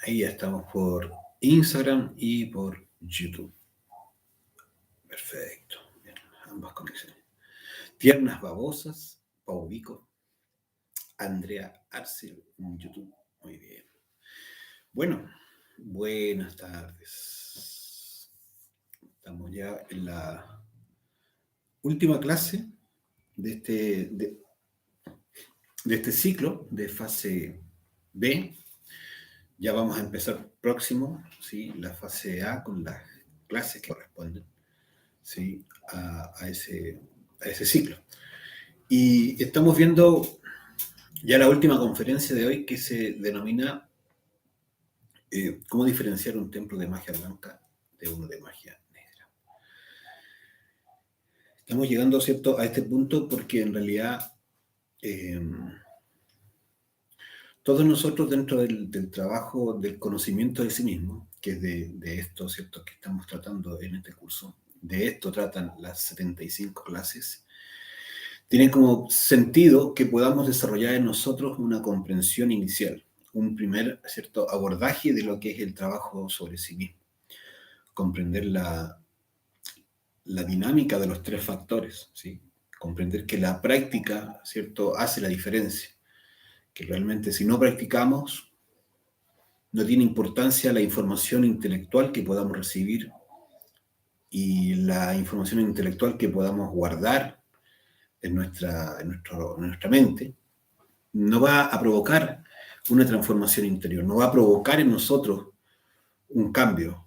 Ahí ya estamos por Instagram y por YouTube. Perfecto. Bien, ambas conexiones. Tiernas babosas, Paulico, Andrea Arce en YouTube. Muy bien. Bueno, buenas tardes. Estamos ya en la última clase de este ciclo de fase B. Ya vamos a empezar próximo, ¿sí? La fase A con las clases que corresponden, ¿sí? a ese ciclo. Y estamos viendo ya la última conferencia de hoy que se denomina cómo diferenciar un templo de magia blanca de uno de magia negra. Estamos llegando, ¿cierto?, a este punto porque en realidad todos nosotros dentro del trabajo del conocimiento de sí mismo, que es de esto, ¿cierto?, que estamos tratando en este curso, de esto tratan las 75 clases, tiene como sentido que podamos desarrollar en nosotros una comprensión inicial, un primer, ¿cierto?, abordaje de lo que es el trabajo sobre sí mismo, comprender la dinámica de los tres factores, ¿sí? Comprender que la práctica, ¿cierto?, hace la diferencia, que realmente si no practicamos, no tiene importancia la información intelectual que podamos recibir y la información intelectual que podamos guardar en nuestra mente, no va a provocar una transformación interior, no va a provocar en nosotros un cambio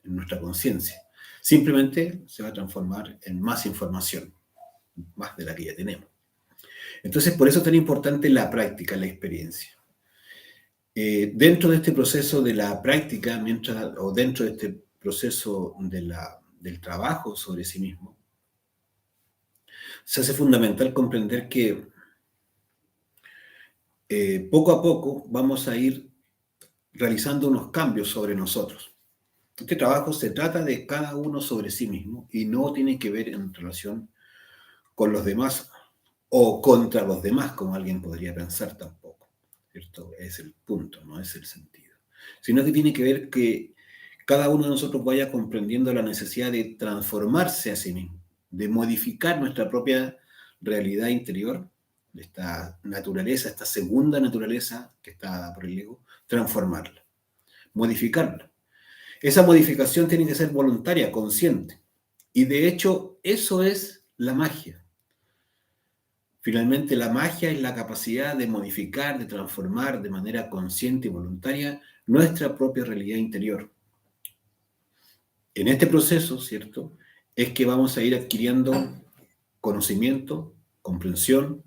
en nuestra conciencia. Simplemente se va a transformar en más información, más de la que ya tenemos. Entonces, por eso es tan importante la práctica, la experiencia. Dentro de este proceso de la práctica, o dentro de este proceso del trabajo sobre sí mismo, se hace fundamental comprender que poco a poco vamos a ir realizando unos cambios sobre nosotros. Este trabajo se trata de cada uno sobre sí mismo y no tiene que ver en relación con los demás o contra los demás, como alguien podría pensar tampoco, ¿cierto? Es el punto, no es el sentido. Sino que tiene que ver que cada uno de nosotros vaya comprendiendo la necesidad de transformarse a sí mismo, de modificar nuestra propia realidad interior, esta naturaleza, esta segunda naturaleza que está por el ego, transformarla, modificarla. Esa modificación tiene que ser voluntaria, consciente. Y de hecho, eso es la magia. Finalmente, la magia es la capacidad de modificar, de transformar de manera consciente y voluntaria nuestra propia realidad interior. En este proceso, ¿cierto?, es que vamos a ir adquiriendo conocimiento, comprensión,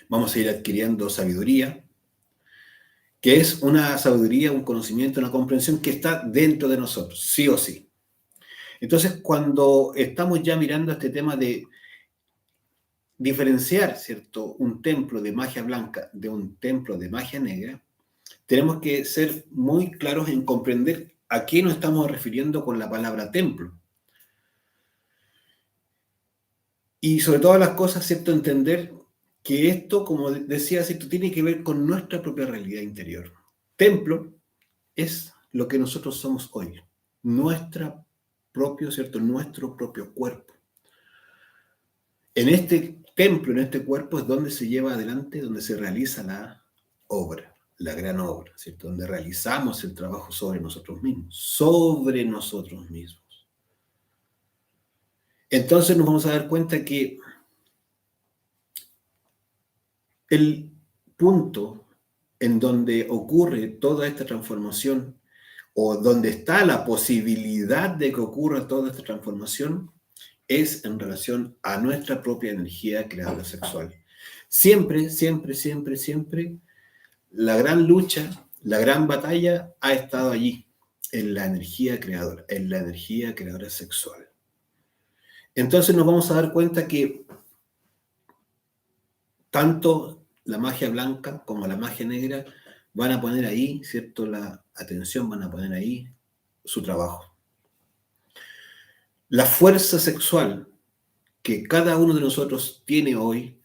vamos a ir adquiriendo sabiduría, que es una sabiduría, un conocimiento, una comprensión que está dentro de nosotros, sí o sí. Entonces, cuando estamos ya mirando este tema de diferenciar, ¿cierto?, un templo de magia blanca de un templo de magia negra, tenemos que ser muy claros en comprender a qué nos estamos refiriendo con la palabra templo. Y sobre todas las cosas, ¿cierto?, entender que esto, como decía, ¿cierto?, tiene que ver con nuestra propia realidad interior. Templo es lo que nosotros somos hoy, nuestro propio cuerpo. En este templo, en este cuerpo, es donde se lleva adelante, donde se realiza la obra, la gran obra, ¿cierto?, donde realizamos el trabajo sobre nosotros mismos. Entonces nos vamos a dar cuenta que el punto en donde ocurre toda esta transformación, o donde está la posibilidad de que ocurra toda esta transformación, es en relación a nuestra propia energía creadora sexual. Siempre, siempre, siempre, siempre, la gran lucha, la gran batalla ha estado allí, en la energía creadora sexual. Entonces nos vamos a dar cuenta que tanto la magia blanca como la magia negra van a poner ahí, ¿cierto?, la atención, van a poner ahí su trabajo. La fuerza sexual que cada uno de nosotros tiene hoy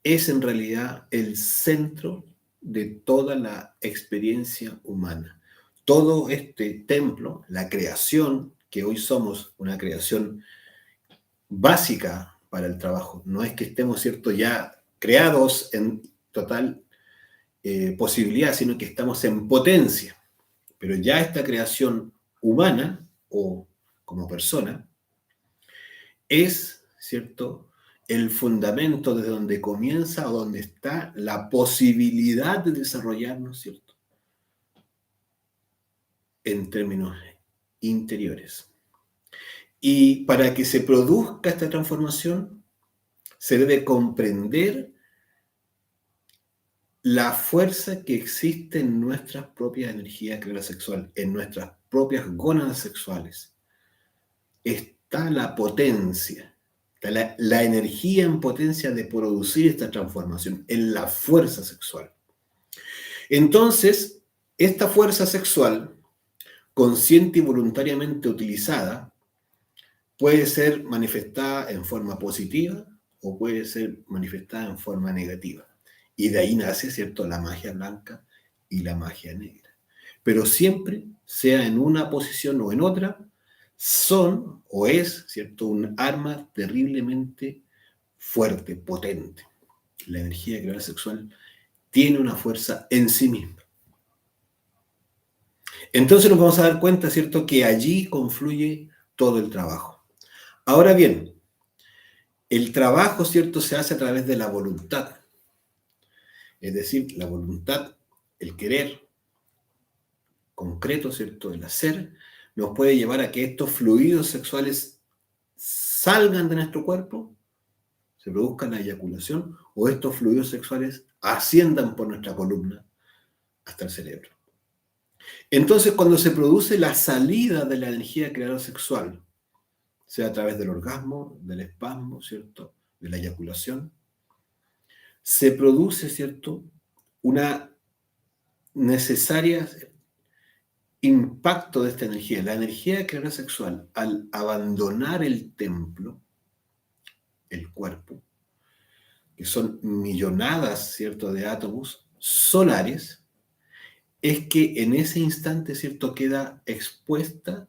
es en realidad el centro de toda la experiencia humana. Todo este templo, la creación, que hoy somos una creación básica para el trabajo, no es que estemos, ¿cierto?, ya creados en total posibilidad, sino que estamos en potencia. Pero ya esta creación humana o como persona es, ¿cierto?, el fundamento desde donde comienza o donde está la posibilidad de desarrollarnos, ¿cierto?, en términos interiores. Y para que se produzca esta transformación, se debe comprender la fuerza que existe en nuestras propias energías creadora sexual, en nuestras propias gónadas sexuales. Está la potencia, está la energía en potencia de producir esta transformación, en la fuerza sexual. Entonces, esta fuerza sexual, consciente y voluntariamente utilizada, puede ser manifestada en forma positiva o puede ser manifestada en forma negativa. Y de ahí nace, ¿cierto?, la magia blanca y la magia negra. Pero siempre, sea en una posición o en otra, son o es, ¿cierto?, un arma terriblemente fuerte, potente. La energía creadora sexual tiene una fuerza en sí misma. Entonces nos vamos a dar cuenta, ¿cierto?, que allí confluye todo el trabajo. Ahora bien, el trabajo, ¿cierto?, se hace a través de la voluntad. Es decir, la voluntad, el querer concreto, ¿cierto?, el hacer, nos puede llevar a que estos fluidos sexuales salgan de nuestro cuerpo, se produzca la eyaculación, o estos fluidos sexuales asciendan por nuestra columna hasta el cerebro. Entonces, cuando se produce la salida de la energía creadora sexual, sea a través del orgasmo, del espasmo, ¿cierto?, de la eyaculación, se produce, ¿cierto?, una necesaria impacto de esta energía. La energía creadora sexual, al abandonar el templo, el cuerpo, que son millonadas, ¿cierto?, de átomos solares, es que en ese instante, ¿cierto?, queda expuesta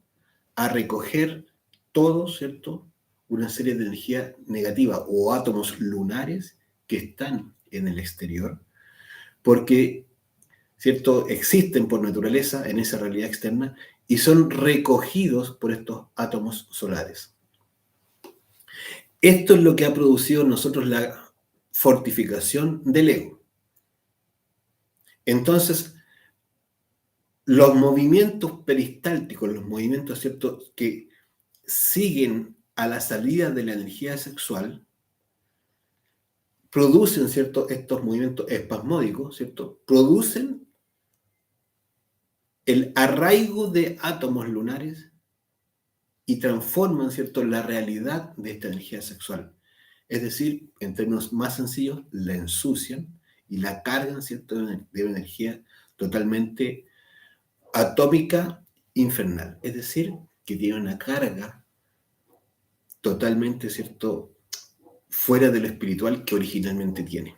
a recoger todo, ¿cierto?, una serie de energía negativa o átomos lunares que están en el exterior, porque, ¿cierto?, existen por naturaleza en esa realidad externa y son recogidos por estos átomos solares. Esto es lo que ha producido en nosotros la fortificación del ego. Entonces, los movimientos peristálticos, los movimientos, ¿cierto?, que siguen a la salida de la energía sexual, producen, ¿cierto?, estos movimientos espasmódicos, ¿cierto?, producen el arraigo de átomos lunares y transforman, ¿cierto?, la realidad de esta energía sexual. Es decir, en términos más sencillos, la ensucian y la cargan, ¿cierto?, de una energía totalmente atómica infernal. Es decir, que tiene una carga totalmente, ¿cierto?, fuera de lo espiritual que originalmente tiene.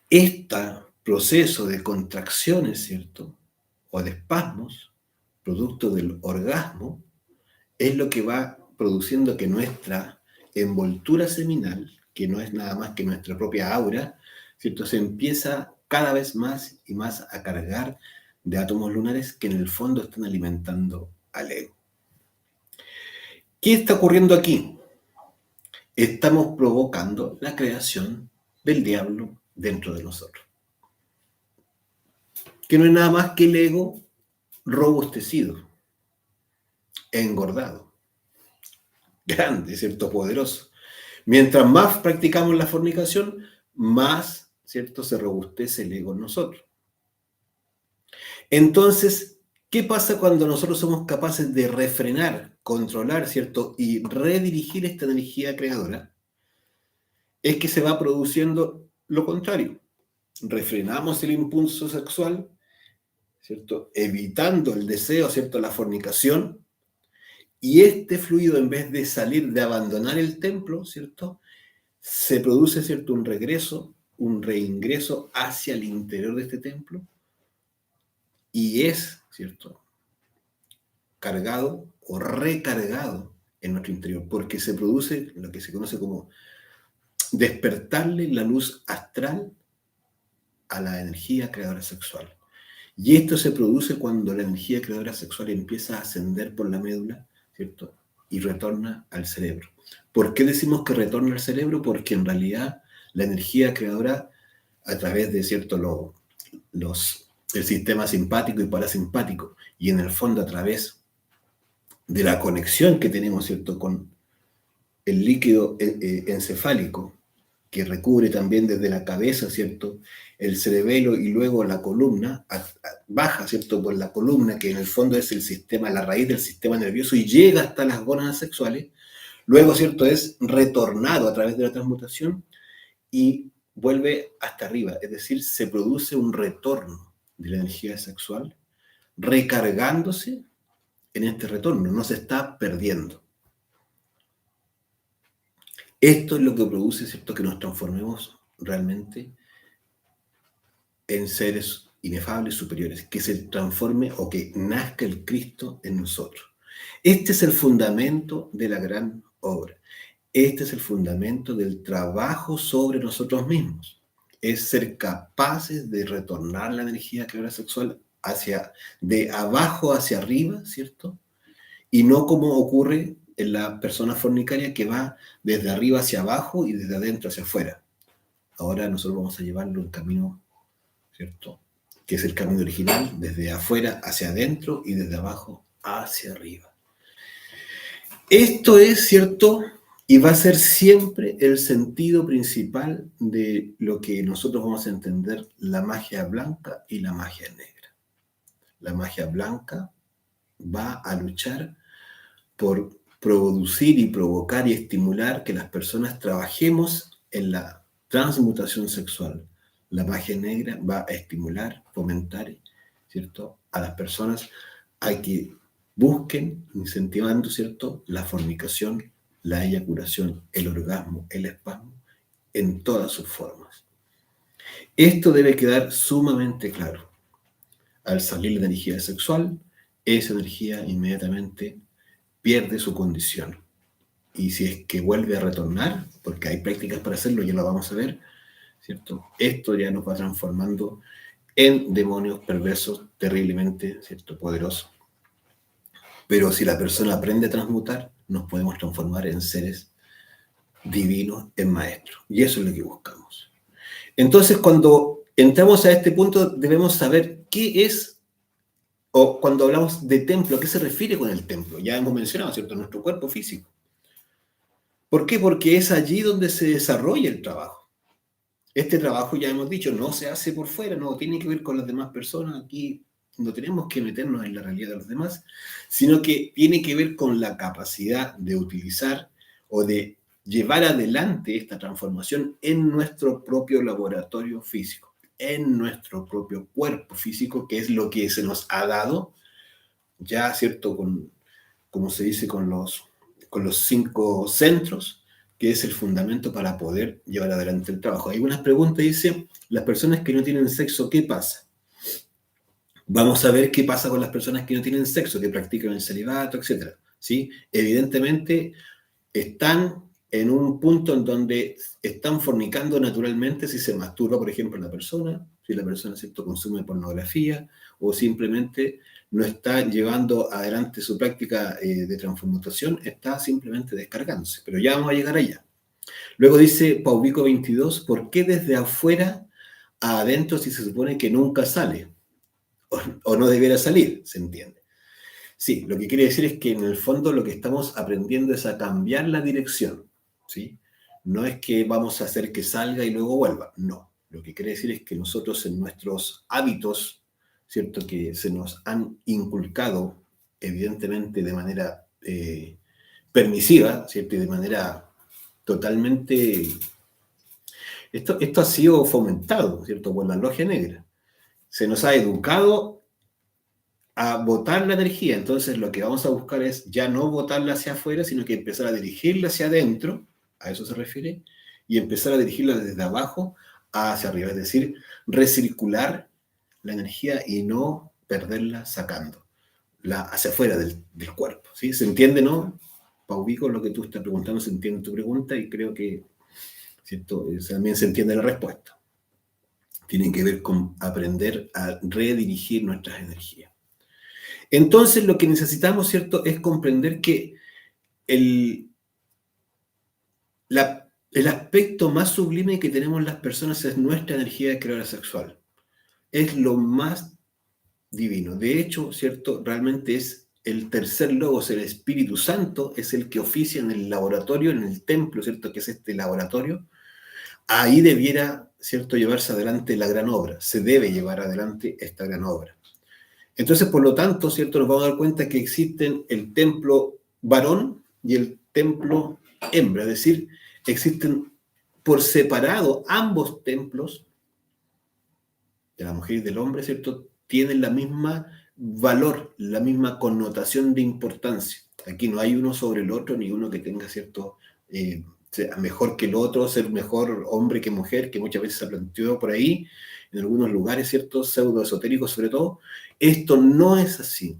Este proceso de contracciones, ¿cierto?, o de espasmos, producto del orgasmo, es lo que va produciendo que nuestra envoltura seminal, que no es nada más que nuestra propia aura, ¿cierto?, se empieza cada vez más y más a cargar de átomos lunares que en el fondo están alimentando al ego. ¿Qué está ocurriendo aquí? Estamos provocando la creación del diablo dentro de nosotros, que no es nada más que el ego robustecido, engordado, grande, ¿cierto?, poderoso. Mientras más practicamos la fornicación, más, ¿cierto?, se robustece el ego en nosotros. Entonces, ¿qué pasa cuando nosotros somos capaces de refrenar, controlar, ¿cierto?, y redirigir esta energía creadora? Es que se va produciendo lo contrario. Refrenamos el impulso sexual, ¿cierto?, evitando el deseo, ¿cierto?, la fornicación, y este fluido, en vez de salir, de abandonar el templo, ¿cierto?, se produce, ¿cierto?, un regreso, un reingreso hacia el interior de este templo y es, ¿cierto?, cargado o recargado en nuestro interior, porque se produce lo que se conoce como despertarle la luz astral a la energía creadora sexual. Y esto se produce cuando la energía creadora sexual empieza a ascender por la médula, ¿cierto?, y retorna al cerebro. ¿Por qué decimos que retorna al cerebro? Porque en realidad la energía creadora, a través de, ¿cierto?, el sistema simpático y parasimpático, y en el fondo a través de la conexión que tenemos, ¿cierto?, con el líquido encefálico, que recubre también desde la cabeza, ¿cierto?, el cerebelo y luego la columna, baja, ¿cierto?, por la columna, que en el fondo es el sistema, la raíz del sistema nervioso, y llega hasta las gónadas sexuales. Luego, ¿cierto?, es retornado a través de la transmutación y vuelve hasta arriba, es decir, se produce un retorno de la energía sexual, recargándose en este retorno, no se está perdiendo. Esto es lo que produce, ¿cierto?, que nos transformemos realmente en seres inefables, superiores, que se transforme o que nazca el Cristo en nosotros. Este es el fundamento de la gran obra. Este es el fundamento del trabajo sobre nosotros mismos. Es ser capaces de retornar la energía creadora sexual de abajo hacia arriba, ¿cierto? Y no como ocurre en la persona fornicaria, que va desde arriba hacia abajo y desde adentro hacia afuera. Ahora nosotros vamos a llevarlo en camino, ¿cierto?, que es el camino original, desde afuera hacia adentro y desde abajo hacia arriba. Esto es, ¿cierto?, y va a ser siempre el sentido principal de lo que nosotros vamos a entender la magia blanca y la magia negra. La magia blanca va a luchar por producir y provocar y estimular que las personas trabajemos en la transmutación sexual. La magia negra va a estimular, fomentar, ¿cierto?, a las personas a que busquen, incentivando, ¿cierto?, la fornicación, la eyaculación, el orgasmo, el espasmo, en todas sus formas. Esto debe quedar sumamente claro. Al salir la energía sexual, esa energía inmediatamente pierde su condición. Y si es que vuelve a retornar, porque hay prácticas para hacerlo, ya lo vamos a ver, ¿cierto?, esto ya nos va transformando en demonios perversos terriblemente, ¿cierto?, poderosos. Pero si la persona aprende a transmutar, nos podemos transformar en seres divinos, en maestros. Y eso es lo que buscamos. Entonces, cuando entramos a este punto, debemos saber qué es, o cuando hablamos de templo, ¿a qué se refiere con el templo? Ya hemos mencionado, ¿cierto?, nuestro cuerpo físico. ¿Por qué? Porque es allí donde se desarrolla el trabajo. Este trabajo, ya hemos dicho, no se hace por fuera, no tiene que ver con las demás personas. Aquí no tenemos que meternos en la realidad de los demás, sino que tiene que ver con la capacidad de utilizar o de llevar adelante esta transformación en nuestro propio laboratorio físico, en nuestro propio cuerpo físico, que es lo que se nos ha dado, ya, ¿cierto?, como se dice, con los 5 centros, que es el fundamento para poder llevar adelante el trabajo. Hay unas preguntas, dice, las personas que no tienen sexo, ¿qué pasa? Vamos a ver qué pasa con las personas que no tienen sexo, que practican el celibato, etc. ¿Sí? Evidentemente, están en un punto en donde están fornicando naturalmente si se masturba, por ejemplo, la persona, si la persona, ¿cierto?, consume pornografía, o simplemente no está llevando adelante su práctica de transformación, está simplemente descargándose. Pero ya vamos a llegar allá. Luego dice Paubico 22, ¿por qué desde afuera a adentro si se supone que nunca sale? O no debiera salir, ¿se entiende? Sí, lo que quiere decir es que en el fondo lo que estamos aprendiendo es a cambiar la dirección, ¿sí? No es que vamos a hacer que salga y luego vuelva, no. Lo que quiere decir es que nosotros en nuestros hábitos, ¿cierto?, que se nos han inculcado, evidentemente de manera permisiva, ¿cierto?, y de manera totalmente... Esto ha sido fomentado, ¿cierto?, por la logia negra. Se nos ha educado a botar la energía. Entonces lo que vamos a buscar es ya no botarla hacia afuera, sino que empezar a dirigirla hacia adentro, a eso se refiere, y empezar a dirigirla desde abajo hacia arriba, es decir, recircular la energía y no perderla sacándola hacia afuera del cuerpo, ¿sí? ¿Se entiende, no? Paubico, lo que tú estás preguntando, se entiende tu pregunta y creo que, ¿cierto? También se entiende la respuesta. Tiene que ver con aprender a redirigir nuestras energías. Entonces, lo que necesitamos, ¿cierto?, es comprender que el aspecto más sublime que tenemos las personas es nuestra energía creadora sexual. Es lo más divino. De hecho, ¿cierto?, realmente es el tercer logos, el Espíritu Santo, es el que oficia en el laboratorio, en el templo, ¿cierto?, que es este laboratorio. Ahí debiera, ¿cierto?, llevarse adelante la gran obra. Se debe llevar adelante esta gran obra. Entonces, por lo tanto, ¿cierto?, nos vamos a dar cuenta que existen el templo varón y el templo hembra, es decir, existen por separado ambos templos de la mujer y del hombre, ¿cierto?, tienen la misma valor, la misma connotación de importancia. Aquí no hay uno sobre el otro, ni uno que tenga, ¿cierto?, sea mejor que el otro, ser mejor hombre que mujer, que muchas veces se planteó por ahí, en algunos lugares, ¿cierto?, pseudoesotéricos sobre todo. Esto no es así.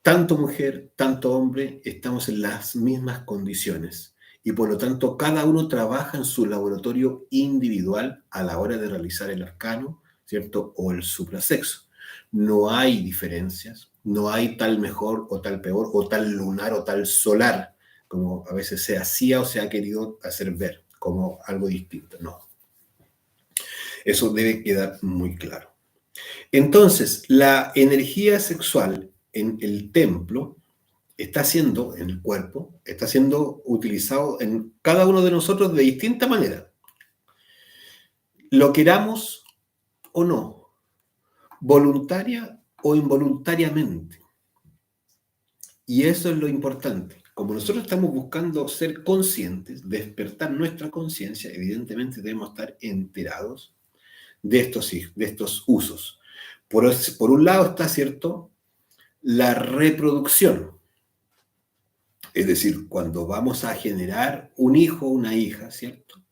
Tanto mujer, tanto hombre, estamos en las mismas condiciones y por lo tanto cada uno trabaja en su laboratorio individual a la hora de realizar el arcano, ¿cierto?, o el suprasexo. No hay diferencias, no hay tal mejor o tal peor, o tal lunar o tal solar, como a veces se hacía o se ha querido hacer ver como algo distinto. No. Eso debe quedar muy claro. Entonces, la energía sexual en el templo está siendo, en el cuerpo, está siendo utilizado en cada uno de nosotros de distinta manera. Lo queramos o no, voluntaria o involuntariamente. Y eso es lo importante. Como nosotros estamos buscando ser conscientes, despertar nuestra conciencia, evidentemente debemos estar enterados de estos usos. Por un lado está, ¿cierto?, la reproducción. Es decir, cuando vamos a generar un hijo o una hija, ¿cierto?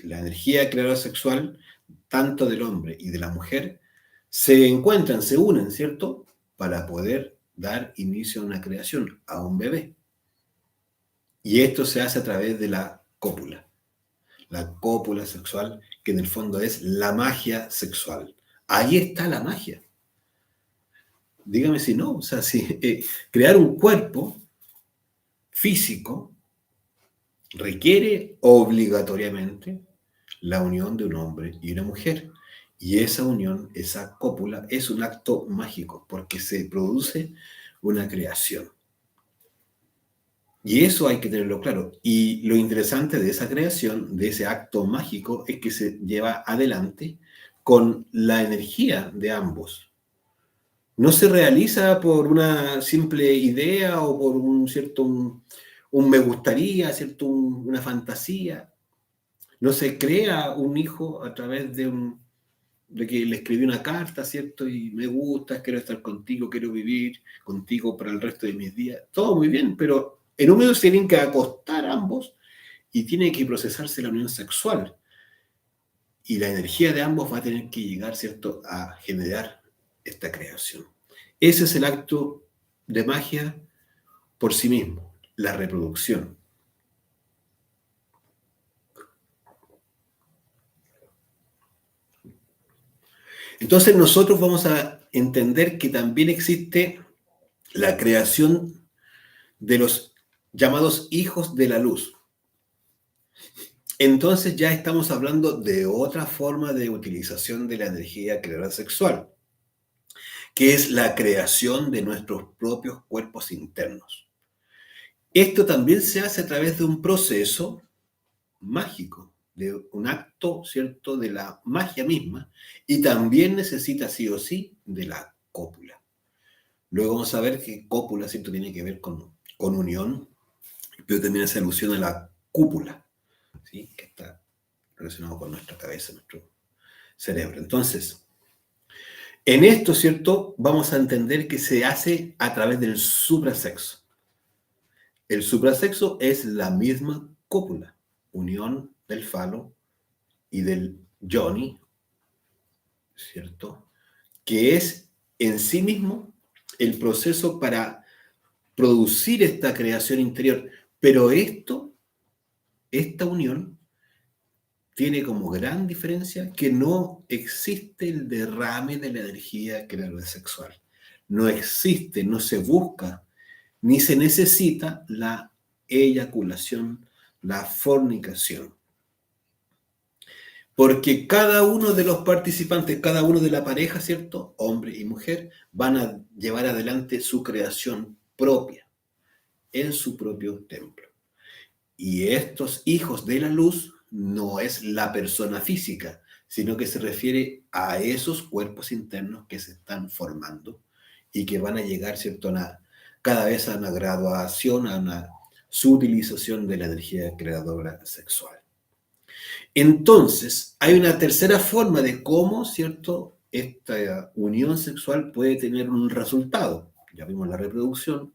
La energía creadora sexual, tanto del hombre y de la mujer, se encuentran, se unen, ¿cierto?, para poder dar inicio a una creación, a un bebé. Y esto se hace a través de la cópula sexual, que en el fondo es la magia sexual. Ahí está la magia. Dígame si no, o sea, si crear un cuerpo físico requiere obligatoriamente la unión de un hombre y una mujer. Y esa unión, esa cópula, es un acto mágico, porque se produce una creación. Y eso hay que tenerlo claro. Y lo interesante de esa creación, de ese acto mágico, es que se lleva adelante con la energía de ambos. No se realiza por una simple idea o por un me gustaría, ¿cierto?, una fantasía. No se crea un hijo a través de que le escribí una carta, ¿cierto? Y me gusta, quiero estar contigo, quiero vivir contigo para el resto de mis días. Todo muy bien, pero en un medio se tienen que acostar ambos y tiene que procesarse la unión sexual. Y la energía de ambos va a tener que llegar, ¿cierto?, a generar esta creación. Ese es el acto de magia por sí mismo, la reproducción. Entonces nosotros vamos a entender que también existe la creación de los llamados hijos de la luz. Entonces ya estamos hablando de otra forma de utilización de la energía creadora sexual, que es la creación de nuestros propios cuerpos internos. Esto también se hace a través de un proceso mágico, de un acto, ¿cierto?, de la magia misma, y también necesita sí o sí de la cópula. Luego vamos a ver que cópula, ¿cierto?, tiene que ver con unión, pero también hace alusión a la cúpula, ¿sí?, que está relacionado con nuestra cabeza, nuestro cerebro. Entonces, en esto, ¿cierto?, vamos a entender que se hace a través del suprasexo. El suprasexo es la misma cópula, unión del falo y del yoni, ¿cierto? Que es en sí mismo el proceso para producir esta creación interior. Pero esta unión tiene como gran diferencia que no existe el derrame de la energía creadora sexual. No existe, no se busca, ni se necesita la eyaculación, la fornicación. Porque cada uno de los participantes, cada uno de la pareja, ¿cierto? Hombre y mujer, van a llevar adelante su creación propia en su propio templo. Y estos hijos de la luz no es la persona física, sino que se refiere a esos cuerpos internos que se están formando y que van a llegar, ¿cierto?, cada vez a una graduación, a una subutilización de la energía creadora sexual. Entonces, hay una tercera forma de cómo, ¿cierto?, esta unión sexual puede tener un resultado. Ya vimos la reproducción,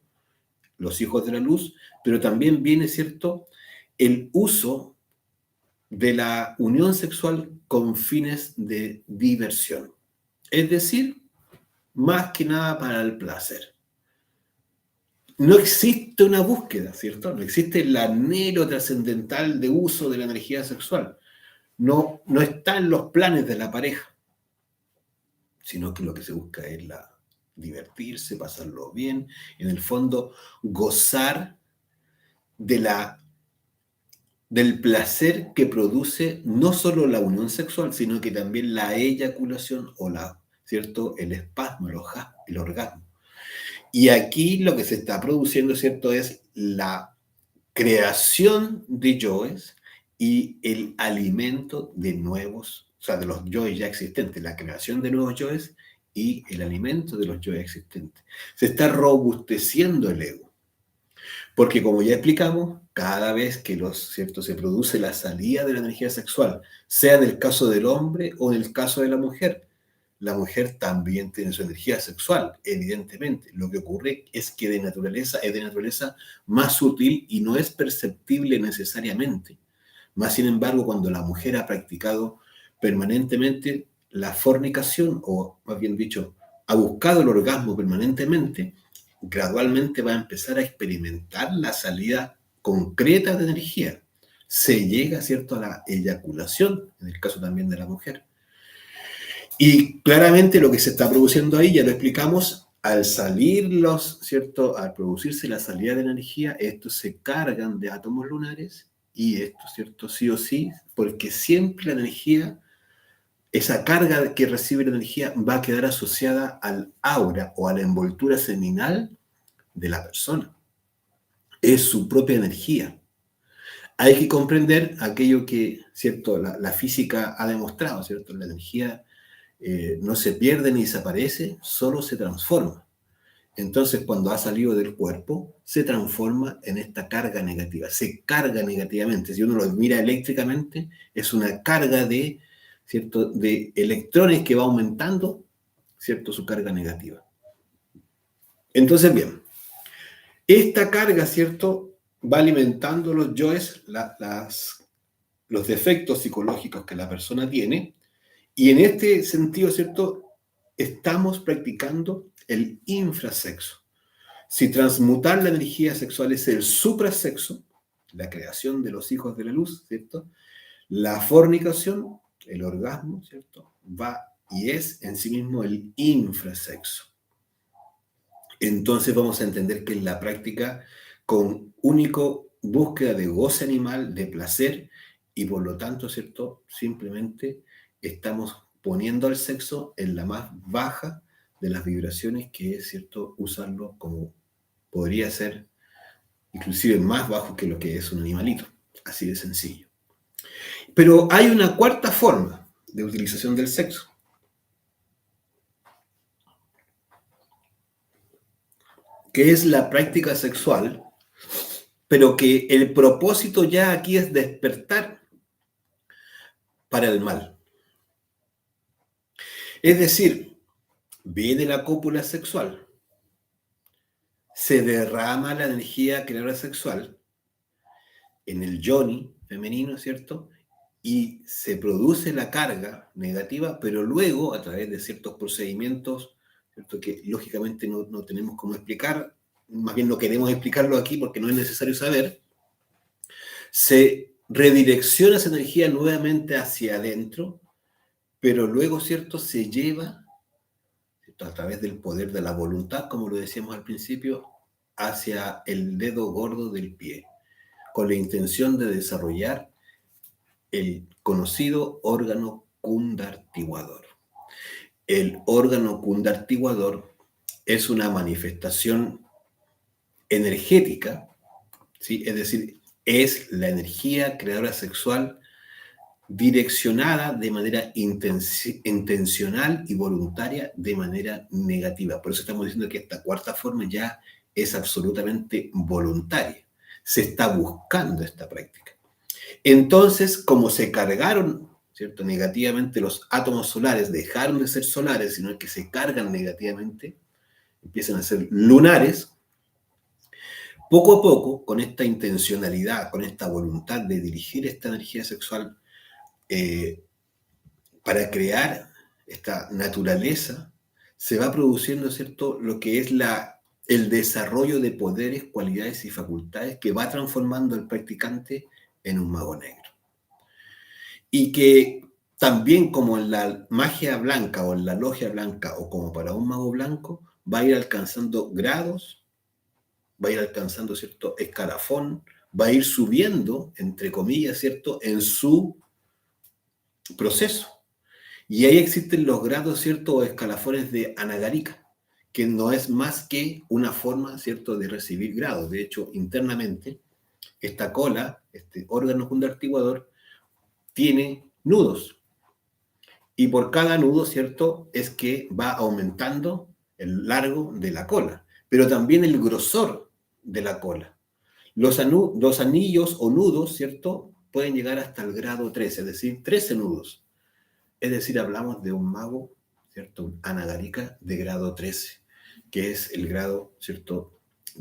los hijos de la luz, pero también viene, ¿cierto?, el uso de la unión sexual con fines de diversión. Es decir, más que nada para el placer. No existe una búsqueda, ¿cierto? No existe el anhelo trascendental de uso de la energía sexual. No está en los planes de la pareja, sino que lo que se busca es divertirse, pasarlo bien, en el fondo gozar de del placer que produce no solo la unión sexual, sino que también la eyaculación o ¿cierto?, el espasmo, el orgasmo. Y aquí lo que se está produciendo, ¿cierto?, es la creación de yoes y el alimento de nuevos, o sea, de los yoes ya existentes, la creación de nuevos yoes y el alimento de los yoes existentes. Se está robusteciendo el ego. Porque como ya explicamos, cada vez que ¿cierto?, se produce la salida de la energía sexual, sea en el caso del hombre o en el caso de la mujer también tiene su energía sexual, evidentemente. Lo que ocurre es que es de naturaleza más sutil y no es perceptible necesariamente. Más sin embargo, cuando la mujer ha practicado permanentemente la fornicación, o más bien dicho, ha buscado el orgasmo permanentemente, gradualmente va a empezar a experimentar la salida concreta de energía. Se llega, ¿cierto?, a la eyaculación, en el caso también de la mujer. Y claramente lo que se está produciendo ahí, ya lo explicamos, al salir ¿cierto?, al producirse la salida de energía, estos se cargan de átomos lunares y esto, ¿cierto?, sí o sí, porque siempre la energía, esa carga que recibe la energía va a quedar asociada al aura o a la envoltura seminal de la persona. Es su propia energía. Hay que comprender aquello que, ¿cierto?, la física ha demostrado, ¿cierto? La energía no se pierde ni desaparece, solo se transforma. Entonces, cuando ha salido del cuerpo, se transforma en esta carga negativa, se carga negativamente. Si uno lo mira eléctricamente, es una carga ¿cierto?, de electrones que va aumentando, ¿cierto?, su carga negativa. Entonces, bien, esta carga, ¿cierto?, va alimentando los yoes, los defectos psicológicos que la persona tiene, y en este sentido, ¿cierto?, estamos practicando el infrasexo. Si transmutar la energía sexual es el suprasexo, la creación de los hijos de la luz, ¿cierto?, la fornicación, el orgasmo, ¿cierto?, va y es en sí mismo el infrasexo. Entonces vamos a entender que en la práctica, con único búsqueda de goce animal, de placer, y por lo tanto, ¿cierto?, simplemente estamos poniendo al sexo en la más baja de las vibraciones, que es, ¿cierto?, usarlo como podría ser, inclusive más bajo que lo que es un animalito, así de sencillo. Pero hay una cuarta forma de utilización del sexo, que es la práctica sexual, pero que el propósito ya aquí es despertar para el mal. Es decir, viene la cópula sexual, se derrama la energía creadora sexual en el yoni femenino, ¿cierto? y se produce la carga negativa, pero luego, a través de ciertos procedimientos, ¿cierto? Que lógicamente no tenemos cómo explicar, más bien no queremos explicarlo aquí porque no es necesario saber, se redirecciona esa energía nuevamente hacia adentro, pero luego, ¿cierto? Se lleva, ¿cierto? A través del poder de la voluntad, como lo decíamos al principio, hacia el dedo gordo del pie, con la intención de desarrollar el conocido órgano cundartiguador. El órgano cundartiguador es una manifestación energética, ¿sí? Es decir, es la energía creadora sexual direccionada de manera intencional y voluntaria de manera negativa. Por eso estamos diciendo que esta cuarta forma ya es absolutamente voluntaria. Se está buscando esta práctica. Entonces, como se cargaron, ¿cierto?, negativamente los átomos solares, dejaron de ser solares, sino que se cargan negativamente, empiezan a ser lunares, poco a poco, con esta intencionalidad, con esta voluntad de dirigir esta energía sexual para crear esta naturaleza, se va produciendo, ¿cierto?, lo que es el desarrollo de poderes, cualidades y facultades que va transformando al practicante en un mago negro. Y que también, como en la magia blanca o en la logia blanca o como para un mago blanco, va a ir alcanzando grados, va a ir alcanzando cierto escalafón, va a ir subiendo, entre comillas, ¿cierto?, en su proceso. Y ahí existen los grados, ¿cierto?, o escalafones de anagarika, que no es más que una forma, ¿cierto?, de recibir grados. De hecho, internamente, esta cola, este órgano cundartiguador, tiene nudos. Y por cada nudo, ¿cierto?, es que va aumentando el largo de la cola, pero también el grosor de la cola. Los anillos o nudos, ¿cierto?, pueden llegar hasta el grado 13, es decir, 13 nudos. Es decir, hablamos de un mago, ¿cierto?, un anagarika de grado 13, que es el grado, ¿cierto?,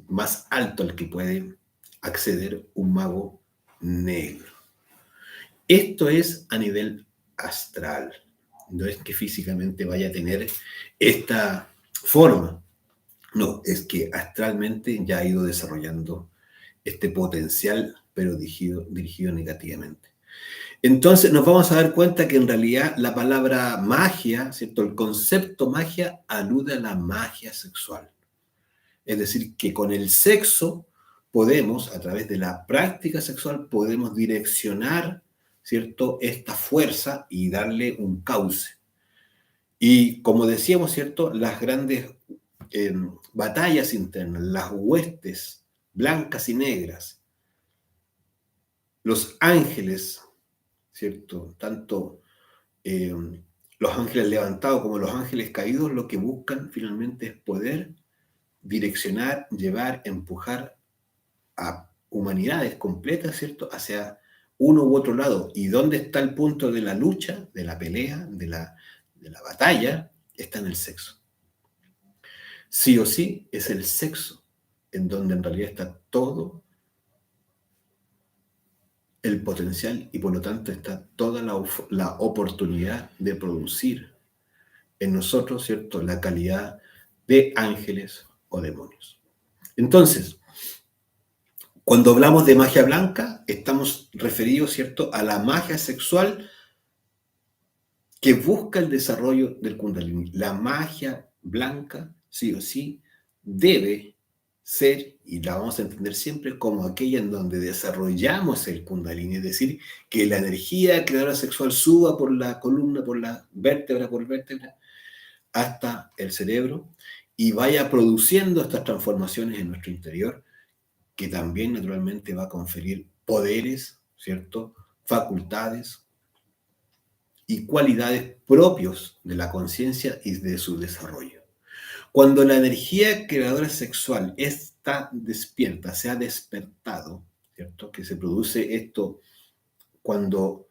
más alto al que puede acceder un mago negro. Esto es a nivel astral. No es que físicamente vaya a tener esta forma. No, es que astralmente ya ha ido desarrollando este potencial, pero dirigido negativamente. Entonces nos vamos a dar cuenta que en realidad la palabra magia, ¿cierto?, el concepto magia alude a la magia sexual. Es decir, que con el sexo podemos, a través de la práctica sexual, podemos direccionar, ¿cierto?, esta fuerza y darle un cauce. Y como decíamos, ¿cierto?, las grandes batallas internas, las huestes blancas y negras, los ángeles, ¿cierto?, tanto los ángeles levantados como los ángeles caídos, lo que buscan finalmente es poder direccionar, llevar, empujar a humanidades completas, ¿cierto?, hacia uno u otro lado. ¿Y dónde está el punto de la lucha, de la pelea, de la batalla? Está en el sexo. Sí o sí es el sexo en donde en realidad está todo el potencial y por lo tanto está toda la oportunidad de producir en nosotros, ¿cierto?, la calidad de ángeles o demonios. Entonces, cuando hablamos de magia blanca, estamos referidos, ¿cierto?, a la magia sexual que busca el desarrollo del Kundalini. La magia blanca, sí o sí, debe ser, y la vamos a entender siempre, como aquella en donde desarrollamos el Kundalini, es decir, que la energía creadora sexual suba por la columna, por la vértebra por vértebra, hasta el cerebro, y vaya produciendo estas transformaciones en nuestro interior, que también naturalmente va a conferir poderes, ¿cierto?, facultades y cualidades propios de la conciencia y de su desarrollo. Cuando la energía creadora sexual está despierta, se ha despertado, ¿cierto?, que se produce esto cuando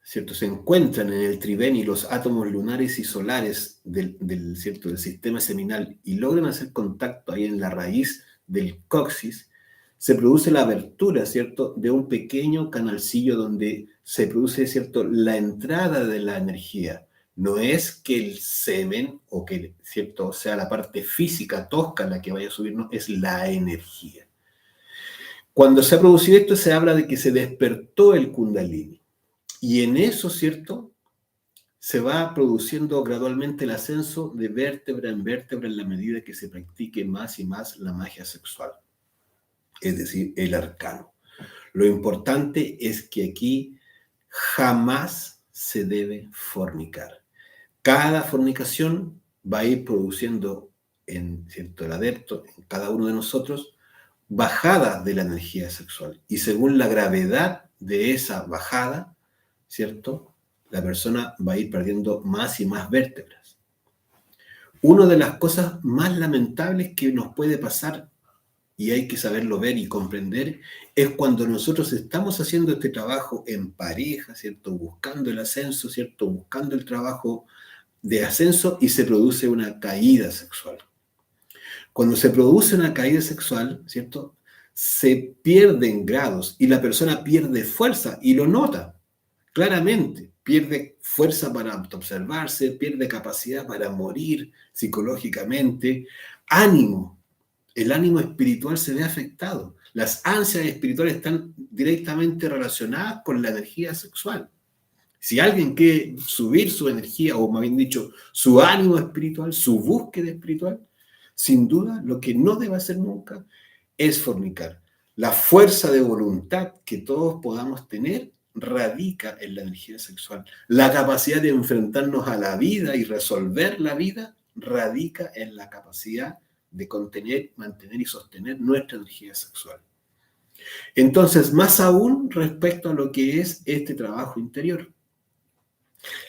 ¿cierto?, se encuentran en el triveni los átomos lunares y solares ¿cierto?, del sistema seminal y logran hacer contacto ahí en la raíz del coxis, se produce la abertura, ¿cierto?, de un pequeño canalcillo donde se produce, ¿cierto?, la entrada de la energía. No es que el semen o que, ¿cierto?, sea la parte física tosca la que vaya a subir, no, es la energía. Cuando se ha producido esto, se habla de que se despertó el Kundalini. Y en eso, ¿cierto?, se va produciendo gradualmente el ascenso de vértebra en vértebra en la medida que se practique más y más la magia sexual, es decir, el arcano. Lo importante es que aquí jamás se debe fornicar. Cada fornicación va a ir produciendo en, ¿cierto?, el adepto, en cada uno de nosotros, bajada de la energía sexual. Y según la gravedad de esa bajada, ¿cierto?, la persona va a ir perdiendo más y más vértebras. Una de las cosas más lamentables que nos puede pasar, y hay que saberlo ver y comprender, es cuando nosotros estamos haciendo este trabajo en pareja, ¿cierto?, buscando el ascenso, ¿cierto?, buscando el trabajo de ascenso, y se produce una caída sexual. Cuando se produce una caída sexual, ¿cierto?, se pierden grados y la persona pierde fuerza y lo nota claramente. Pierde fuerza para autoobservarse, pierde capacidad para morir psicológicamente, ánimo. El ánimo espiritual se ve afectado. Las ansias espirituales están directamente relacionadas con la energía sexual. Si alguien quiere subir su energía, o más bien dicho, su ánimo espiritual, su búsqueda espiritual, sin duda, lo que no debe hacer nunca es fornicar. La fuerza de voluntad que todos podamos tener radica en la energía sexual. La capacidad de enfrentarnos a la vida y resolver la vida radica en la capacidad de contener, mantener y sostener nuestra energía sexual. Entonces, más aún respecto a lo que es este trabajo interior.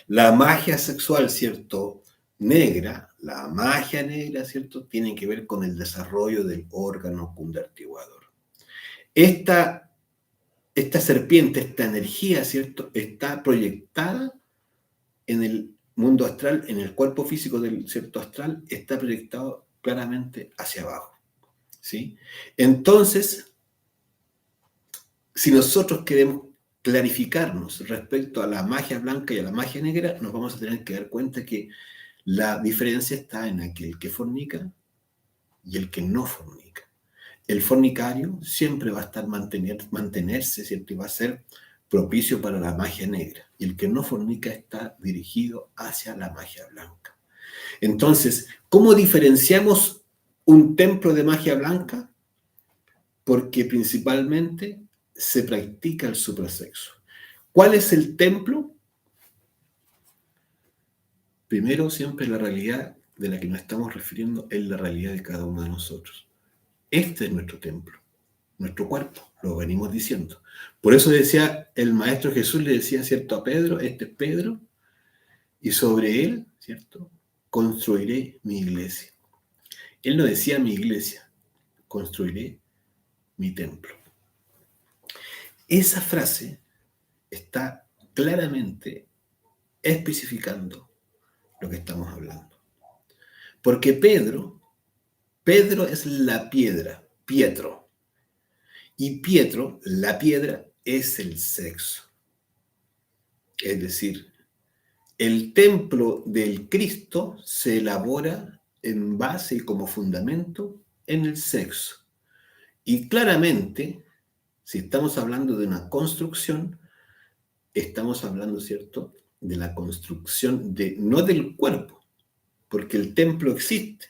La magia sexual, ¿cierto?, negra, la magia negra, ¿cierto?, tiene que ver con el desarrollo del órgano cundartiguador. Esta serpiente, esta energía, ¿cierto?, está proyectada en el mundo astral, en el cuerpo físico del cierto astral, está proyectado claramente hacia abajo, ¿sí? Entonces, si nosotros queremos clarificarnos respecto a la magia blanca y a la magia negra, nos vamos a tener que dar cuenta que la diferencia está en aquel que fornica y el que no fornica. El fornicario siempre va a estar mantenerse, ¿cierto?, y va a ser propicio para la magia negra. Y el que no fornica está dirigido hacia la magia blanca. Entonces, ¿cómo diferenciamos un templo de magia blanca? Porque principalmente se practica el suprasexo. ¿Cuál es el templo? Primero, siempre la realidad de la que nos estamos refiriendo es la realidad de cada uno de nosotros. Este es nuestro templo, nuestro cuerpo, lo venimos diciendo. Por eso decía el Maestro Jesús, le decía, ¿cierto?, a Pedro, este es Pedro, y sobre él, ¿cierto?, construiré mi iglesia. Él no decía mi iglesia, construiré mi templo. Esa frase está claramente especificando lo que estamos hablando. Porque Pedro es la piedra, Pietro. Y Pietro, la piedra, es el sexo. Es decir, el templo del Cristo se elabora en base y como fundamento en el sexo. Y claramente, si estamos hablando de una construcción, estamos hablando, ¿cierto?, de la construcción no del cuerpo, porque el templo existe,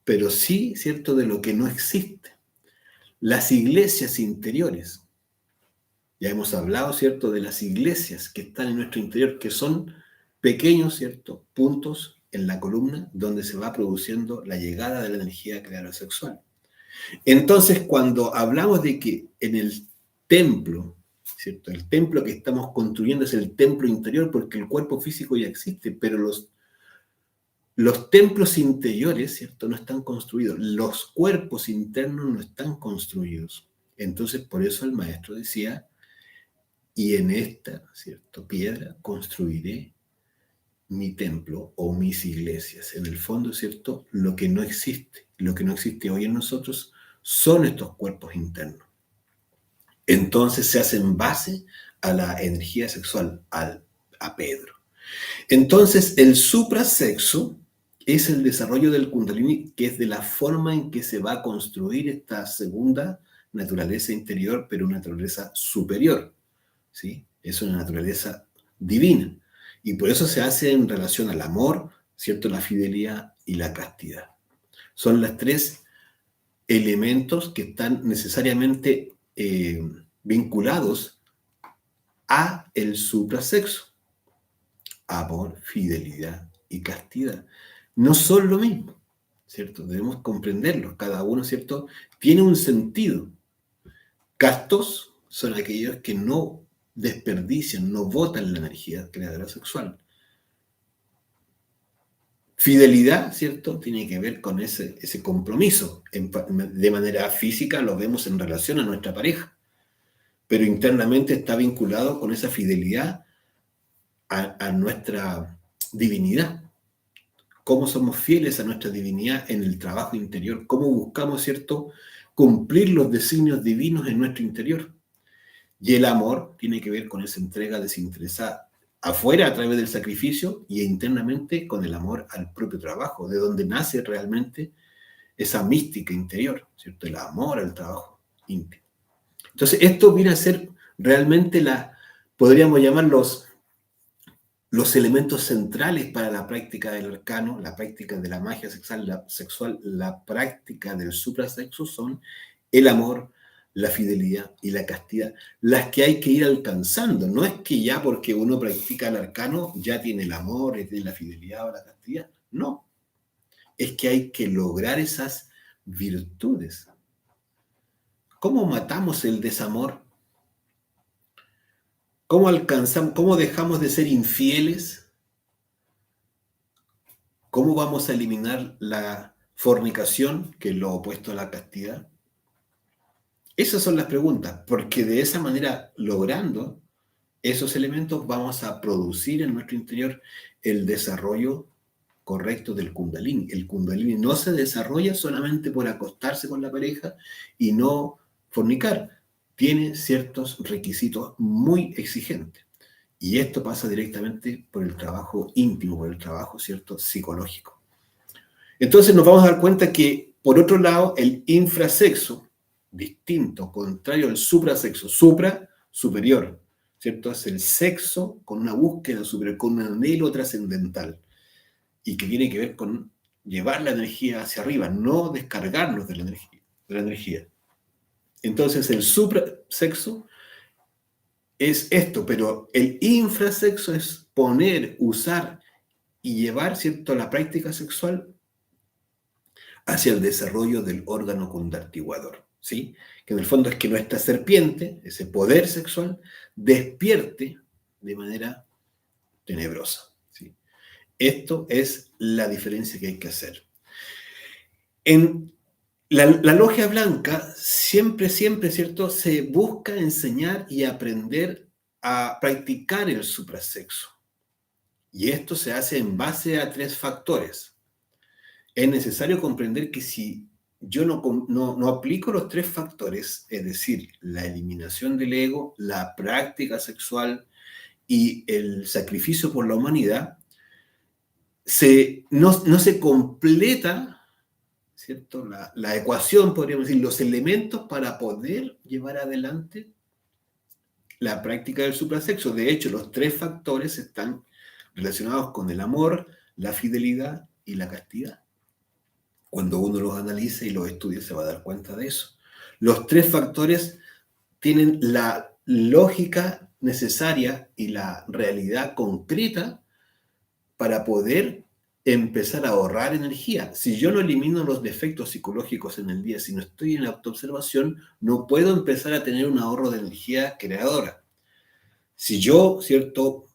pero sí, ¿cierto?, de lo que no existe. Las iglesias interiores. Ya hemos hablado, ¿cierto?, de las iglesias que están en nuestro interior, que son pequeños, ¿cierto?, puntos en la columna donde se va produciendo la llegada de la energía creadora-sexual. Entonces, cuando hablamos de que en el templo, ¿cierto?, el templo que estamos construyendo es el templo interior, porque el cuerpo físico ya existe, pero los templos interiores, ¿cierto?, no están construidos. Los cuerpos internos no están construidos. Entonces, por eso el maestro decía, y en esta, ¿cierto?, piedra construiré mi templo o mis iglesias. En el fondo, ¿cierto?, lo que no existe hoy en nosotros son estos cuerpos internos. Entonces se hace en base a la energía sexual, a Pedro. Entonces el suprasexo es el desarrollo del Kundalini, que es de la forma en que se va a construir esta segunda naturaleza interior, pero una naturaleza superior, ¿sí? Es una naturaleza divina. Y por eso se hace en relación al amor, ¿cierto? La fidelidad y la castidad. Son los tres elementos que están necesariamente vinculados a el suprasexo. Amor, fidelidad y castidad. No son lo mismo, ¿cierto? Debemos comprenderlos. Cada uno, ¿cierto? Tiene un sentido. Castos son aquellos que no desperdician, no botan la energía creadora sexual. Fidelidad, ¿cierto? Tiene que ver con ese compromiso. De manera física lo vemos en relación a nuestra pareja, pero internamente está vinculado con esa fidelidad a nuestra divinidad. Cómo somos fieles a nuestra divinidad en el trabajo interior, cómo buscamos, ¿cierto?, cumplir los designios divinos en nuestro interior. Y el amor tiene que ver con esa entrega desinteresada, afuera a través del sacrificio y internamente con el amor al propio trabajo, de donde nace realmente esa mística interior, ¿cierto?, el amor al trabajo íntimo. Entonces, esto viene a ser realmente podríamos llamar los elementos centrales para la práctica del arcano, la práctica de la magia sexual, la práctica del suprasexo son el amor, la fidelidad y la castidad, las que hay que ir alcanzando. No es que ya porque uno practica el arcano ya tiene el amor, tiene la fidelidad o la castidad. No, es que hay que lograr esas virtudes. ¿Cómo matamos el desamor? ¿Cómo alcanzamos, cómo dejamos de ser infieles? ¿Cómo vamos a eliminar la fornicación, que es lo opuesto a la castidad? Esas son las preguntas, porque de esa manera, logrando esos elementos, vamos a producir en nuestro interior el desarrollo correcto del Kundalini. El Kundalini no se desarrolla solamente por acostarse con la pareja y no fornicar. Tiene ciertos requisitos muy exigentes. Y esto pasa directamente por el trabajo íntimo, por el trabajo, ¿cierto?, psicológico. Entonces nos vamos a dar cuenta que, por otro lado, el infrasexo, distinto, contrario al suprasexo, superior, ¿cierto? Es el sexo con una búsqueda superior, con un anhelo trascendental, y que tiene que ver con llevar la energía hacia arriba, no descargarnos de la energía. Entonces el suprasexo es esto, pero el infrasexo es poner, usar y llevar, ¿cierto?, la práctica sexual hacia el desarrollo del órgano condartiguador, ¿sí? Que en el fondo es que nuestra serpiente, ese poder sexual, despierte de manera tenebrosa, ¿sí? Esto es la diferencia que hay que hacer. En la logia blanca siempre, ¿cierto?, se busca enseñar y aprender a practicar el suprasexo. Y esto se hace en base a 3 factores. Es necesario comprender que si yo no aplico los 3 factores, es decir, la eliminación del ego, la práctica sexual y el sacrificio por la humanidad, no se completa, ¿cierto?, la ecuación, podríamos decir, los elementos para poder llevar adelante la práctica del suprasexo. De hecho, los 3 factores están relacionados con el amor, la fidelidad y la castidad. Cuando uno los analiza y los estudia se va a dar cuenta de eso. Los 3 factores tienen la lógica necesaria y la realidad concreta para poder empezar a ahorrar energía. Si yo no elimino los defectos psicológicos en el día, si no estoy en la autoobservación, no puedo empezar a tener un ahorro de energía creadora. Si yo, ¿cierto?,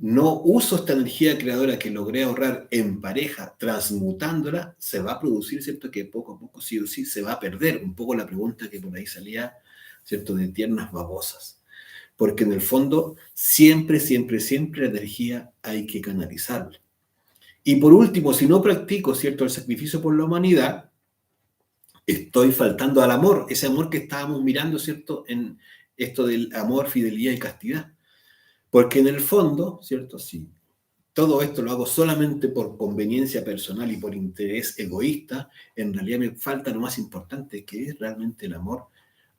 no uso esta energía creadora que logré ahorrar en pareja, transmutándola, se va a producir, ¿cierto?, que poco a poco, sí o sí, se va a perder. Un poco la pregunta que por ahí salía, ¿cierto?, de tiernas babosas. Porque en el fondo, siempre la energía hay que canalizarla. Y por último, si no practico, ¿cierto?, el sacrificio por la humanidad, estoy faltando al amor, ese amor que estábamos mirando, ¿cierto? En esto del amor, fidelidad y castidad. Porque en el fondo, ¿cierto? Si todo esto lo hago solamente por conveniencia personal y por interés egoísta, en realidad me falta lo más importante, que es realmente el amor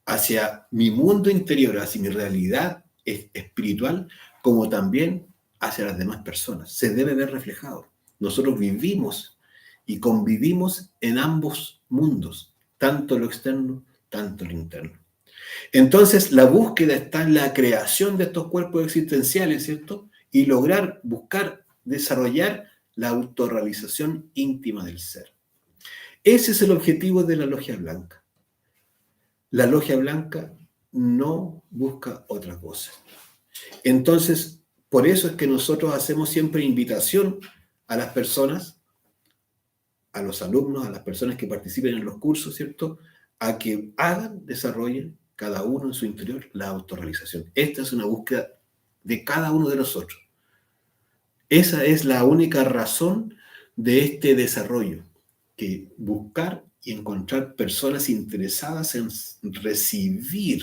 hacia mi mundo interior, hacia mi realidad espiritual, como también hacia las demás personas. Se debe ver reflejado. Nosotros vivimos y convivimos en ambos mundos, tanto lo externo, tanto lo interno. Entonces, la búsqueda está en la creación de estos cuerpos existenciales, ¿cierto? Y lograr, buscar, desarrollar la autorrealización íntima del ser. Ese es el objetivo de la Logia Blanca. La Logia Blanca no busca otra cosa. Entonces, por eso es que nosotros hacemos siempre invitación a las personas, a los alumnos, a las personas que participen en los cursos, ¿cierto? A que hagan, desarrollen cada uno en su interior la autorrealización. Esta es una búsqueda de cada uno de nosotros. Esa es la única razón de este desarrollo, que buscar y encontrar personas interesadas en recibir,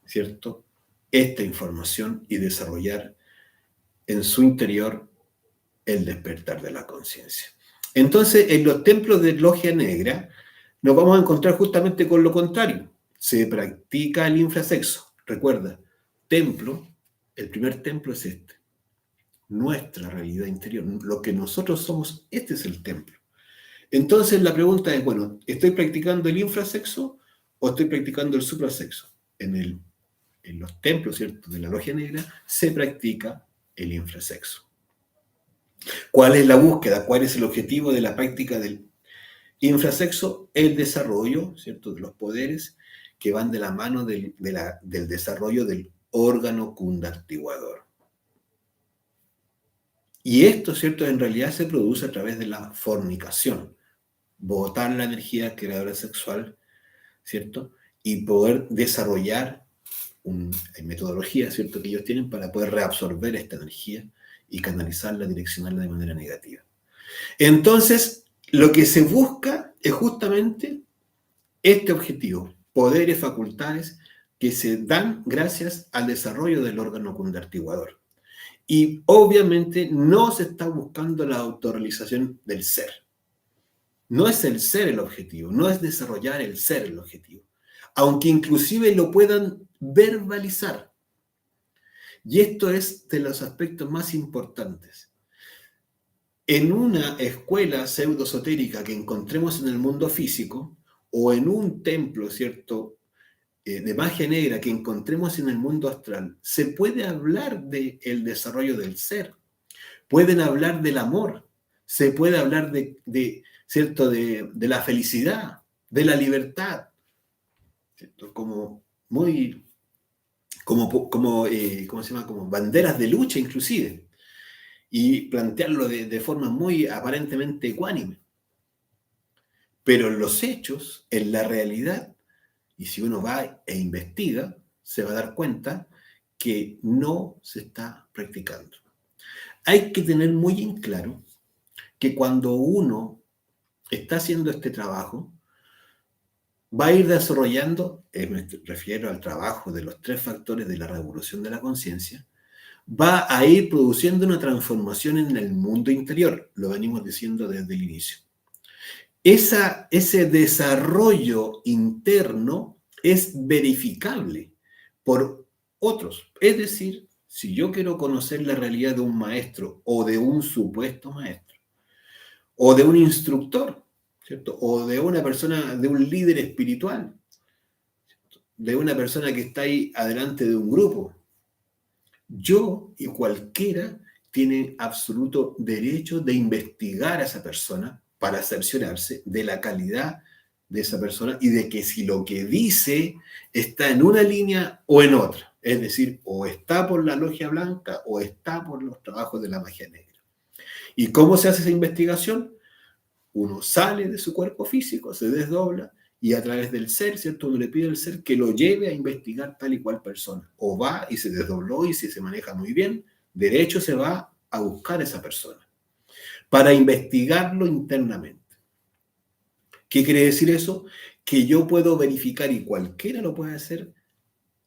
¿cierto?, esta información y desarrollar en su interior el despertar de la conciencia. Entonces, en los templos de Logia Negra nos vamos a encontrar justamente con lo contrario. Se practica el infrasexo. Recuerda, templo, el primer templo es este, nuestra realidad interior. Lo que nosotros somos, este es el templo. Entonces la pregunta es, bueno, ¿estoy practicando el infrasexo o estoy practicando el suprasexo? En los templos, ¿cierto?, de la Logia Negra se practica el infrasexo. ¿Cuál es la búsqueda? ¿Cuál es el objetivo de la práctica del infrasexo? El desarrollo, ¿cierto?, de los poderes que van de la mano del desarrollo del órgano cundartiguador. Y esto, ¿cierto?, en realidad se produce a través de la fornicación. Botar la energía creadora sexual, ¿cierto?, y poder desarrollar hay metodologías, ¿cierto?, que ellos tienen para poder reabsorber esta energía y canalizarla, direccionarla de manera negativa. Entonces, lo que se busca es justamente este objetivo, poderes, facultades que se dan gracias al desarrollo del órgano cundartiguador. Y obviamente no se está buscando la autorrealización del ser. No es el ser el objetivo, no es desarrollar el ser el objetivo, aunque inclusive lo puedan verbalizar. Y esto es de los aspectos más importantes. En una escuela pseudo-esotérica que encontremos en el mundo físico, o en un templo, ¿cierto?, de magia negra que encontremos en el mundo astral, se puede hablar del desarrollo del ser, pueden hablar del amor, se puede hablar ¿cierto?, de la felicidad, de la libertad, ¿cierto?, como ¿cómo se llama?, como banderas de lucha inclusive, y plantearlo de forma muy aparentemente ecuánime. Pero en los hechos, en la realidad, y si uno va e investiga, se va a dar cuenta que no se está practicando. Hay que tener muy en claro que cuando uno está haciendo este trabajo, va a ir desarrollando, me refiero al trabajo de los 3 factores de la revolución de la conciencia, va a ir produciendo una transformación en el mundo interior, lo venimos diciendo desde el inicio. Ese desarrollo interno es verificable por otros. Es decir, si yo quiero conocer la realidad de un maestro o de un supuesto maestro, o de un instructor, ¿cierto?, o de una persona, de un líder espiritual, ¿cierto?, de una persona que está ahí adelante de un grupo, yo y cualquiera tiene absoluto derecho de investigar a esa persona para cerciorarse de la calidad de esa persona y de que si lo que dice está en una línea o en otra. Es decir, o está por la Logia Blanca o está por los trabajos de la magia negra. ¿Y cómo se hace esa investigación? Uno sale de su cuerpo físico, se desdobla y a través del ser, ¿cierto?, uno le pide al ser que lo lleve a investigar tal y cual persona. O va y se desdobló y si se maneja muy bien, derecho se va a buscar a esa persona para investigarlo internamente. ¿Qué quiere decir eso? Que yo puedo verificar, y cualquiera lo puede hacer,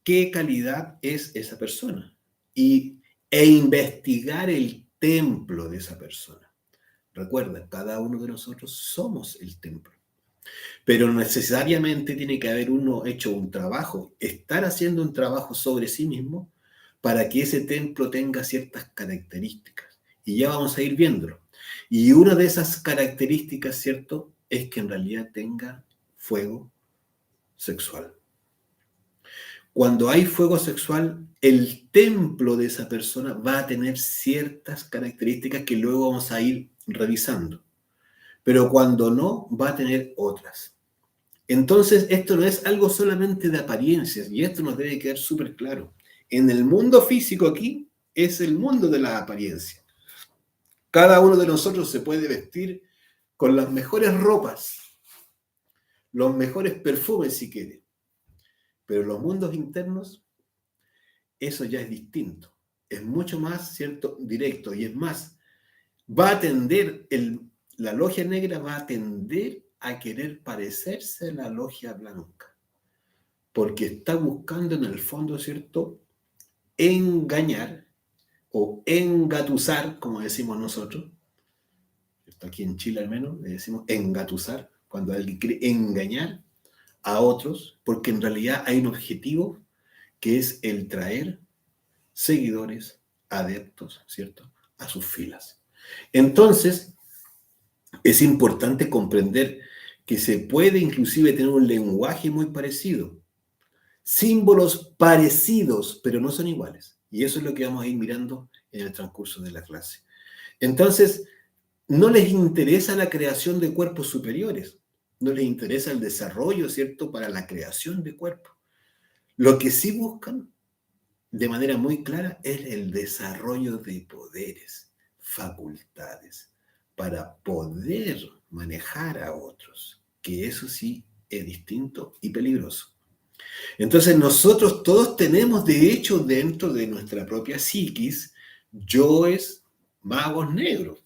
qué calidad es esa persona e investigar el templo de esa persona. Recuerda, cada uno de nosotros somos el templo, pero necesariamente tiene que haber uno hecho un trabajo, estar haciendo un trabajo sobre sí mismo para que ese templo tenga ciertas características. Y ya vamos a ir viéndolo. Y una de esas características, ¿cierto?, es que en realidad tenga fuego sexual. Cuando hay fuego sexual, el templo de esa persona va a tener ciertas características que luego vamos a ir revisando. Pero cuando no, va a tener otras. Entonces, esto no es algo solamente de apariencias, y esto nos debe quedar súper claro. En el mundo físico aquí es el mundo de la apariencia. Cada uno de nosotros se puede vestir con las mejores ropas, los mejores perfumes si quiere, pero los mundos internos, eso ya es distinto. Es mucho más, ¿cierto?, directo, y es más, va a tender, la logia negra va a tender a querer parecerse a la logia blanca, porque está buscando en el fondo, ¿cierto?, engañar o engatusar, como decimos nosotros, aquí en Chile al menos, le decimos engatusar, cuando alguien quiere engañar a otros, porque en realidad hay un objetivo que es el traer seguidores, adeptos, ¿cierto?, a sus filas. Entonces, es importante comprender que se puede inclusive tener un lenguaje muy parecido, símbolos parecidos, pero no son iguales. Y eso es lo que vamos a ir mirando en el transcurso de la clase. Entonces, no les interesa la creación de cuerpos superiores, no les interesa el desarrollo, ¿cierto?, para la creación de cuerpos. Lo que sí buscan, de manera muy clara, es el desarrollo de poderes, facultades, para poder manejar a otros, que eso sí es distinto y peligroso. Entonces nosotros todos tenemos, de hecho, dentro de nuestra propia psiquis, yoes magos negros.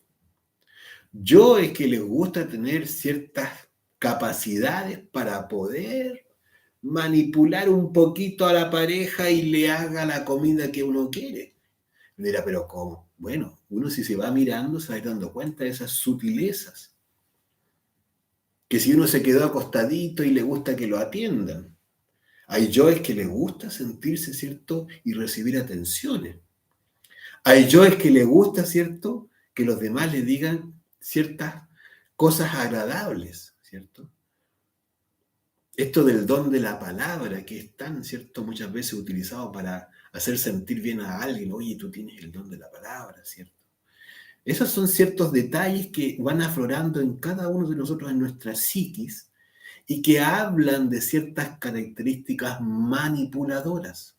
Yoes que les gusta tener ciertas capacidades para poder manipular un poquito a la pareja y le haga la comida que uno quiere. Mira, pero ¿cómo? Bueno, uno si se va mirando se va dando cuenta de esas sutilezas. Que si uno se quedó acostadito y le gusta que lo atiendan. Hay yoes que les gusta sentirse, ¿cierto?, y recibir atenciones. Hay yoes que les gusta, ¿cierto?, que los demás le digan ciertas cosas agradables, ¿cierto? Esto del don de la palabra, que es tan, ¿cierto?, muchas veces utilizado para hacer sentir bien a alguien. Oye, tú tienes el don de la palabra, ¿cierto? Esos son ciertos detalles que van aflorando en cada uno de nosotros, en nuestra psiquis, y que hablan de ciertas características manipuladoras.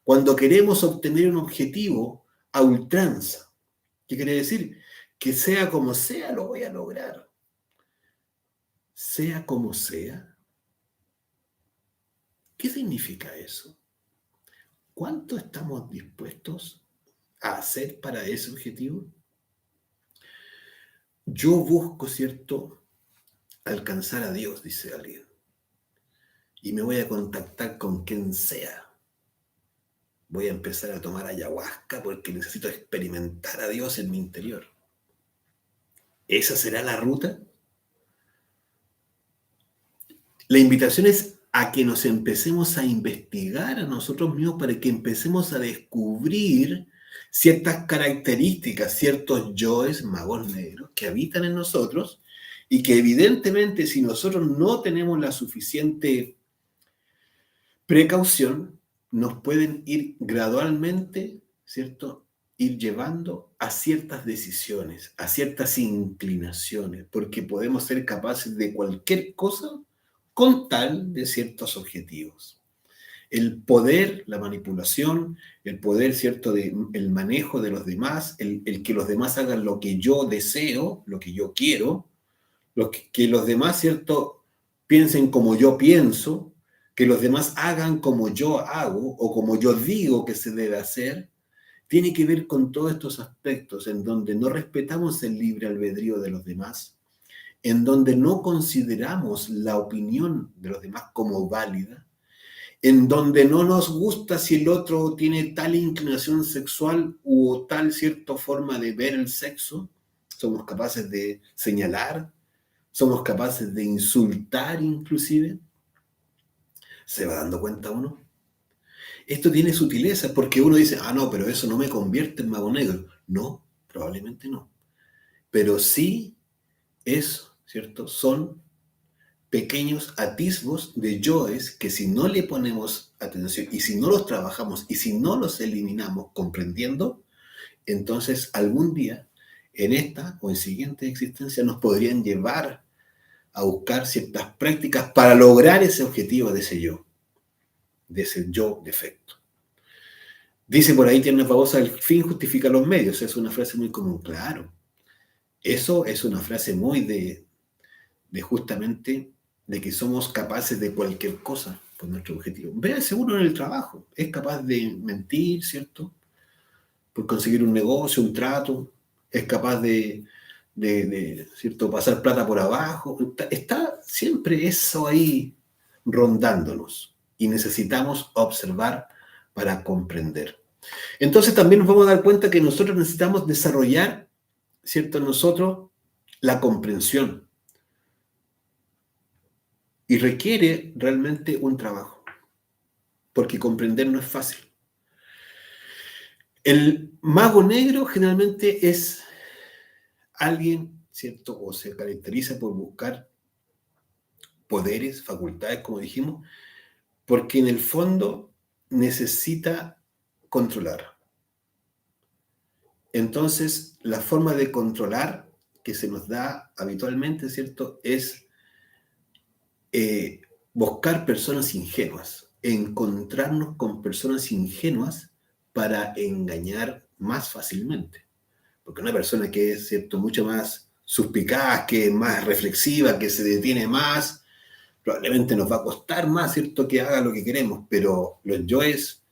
Cuando queremos obtener un objetivo a ultranza, ¿qué quiere decir? Que sea como sea, lo voy a lograr. Sea como sea. ¿Qué significa eso? ¿Cuánto estamos dispuestos a hacer para ese objetivo? Yo busco, ¿cierto?, alcanzar a Dios, dice alguien, y me voy a contactar con quien sea. Voy a empezar a tomar ayahuasca porque necesito experimentar a Dios en mi interior. ¿Esa será la ruta? La invitación es a que nos empecemos a investigar a nosotros mismos para que empecemos a descubrir ciertas características, ciertos yoes magos negros que habitan en nosotros y que evidentemente si nosotros no tenemos la suficiente precaución, nos pueden ir gradualmente, ¿cierto?, ir llevando a ciertas decisiones, a ciertas inclinaciones, porque podemos ser capaces de cualquier cosa con tal de ciertos objetivos. El poder, la manipulación, el poder, ¿cierto?, el manejo de los demás, el que los demás hagan lo que yo deseo, lo que yo quiero, que los demás, ¿cierto?, piensen como yo pienso, que los demás hagan como yo hago o como yo digo que se debe hacer, tiene que ver con todos estos aspectos en donde no respetamos el libre albedrío de los demás en donde no consideramos la opinión de los demás como válida, en donde no nos gusta si el otro tiene tal inclinación sexual u tal cierta forma de ver el sexo, somos capaces de señalar, somos capaces de insultar inclusive, ¿se va dando cuenta uno? Esto tiene sutileza porque uno dice, ah, no, pero eso no me convierte en mago negro. No, probablemente no. Pero sí es, ¿cierto? Son pequeños atisbos de yoes que si no le ponemos atención y si no los trabajamos y si no los eliminamos comprendiendo, entonces algún día en esta o en siguiente existencia nos podrían llevar a buscar ciertas prácticas para lograr ese objetivo de ese yo defecto. Dice por ahí Tierna Pavosa, el fin justifica los medios, es una frase muy común, claro. Eso es una frase muy de justamente de que somos capaces de cualquier cosa por nuestro objetivo. Véase uno en el trabajo, es capaz de mentir, ¿cierto? Por conseguir un negocio, un trato, es capaz ¿cierto? Pasar plata por abajo. Está siempre eso ahí rondándonos y necesitamos observar para comprender. Entonces también nos vamos a dar cuenta que nosotros necesitamos desarrollar, ¿cierto? En nosotros la comprensión y requiere realmente un trabajo, porque comprender no es fácil. El mago negro generalmente es alguien, ¿cierto? O se caracteriza por buscar poderes, facultades, como dijimos, porque en el fondo necesita controlar. Entonces, la forma de controlar que se nos da habitualmente, ¿cierto? Es buscar personas ingenuas, encontrarnos con personas ingenuas para engañar más fácilmente. Porque una persona que es, ¿cierto?, mucho más suspicaz, que es más reflexiva, que se detiene más, probablemente nos va a costar más, ¿cierto?, que haga lo que queremos, pero los yoes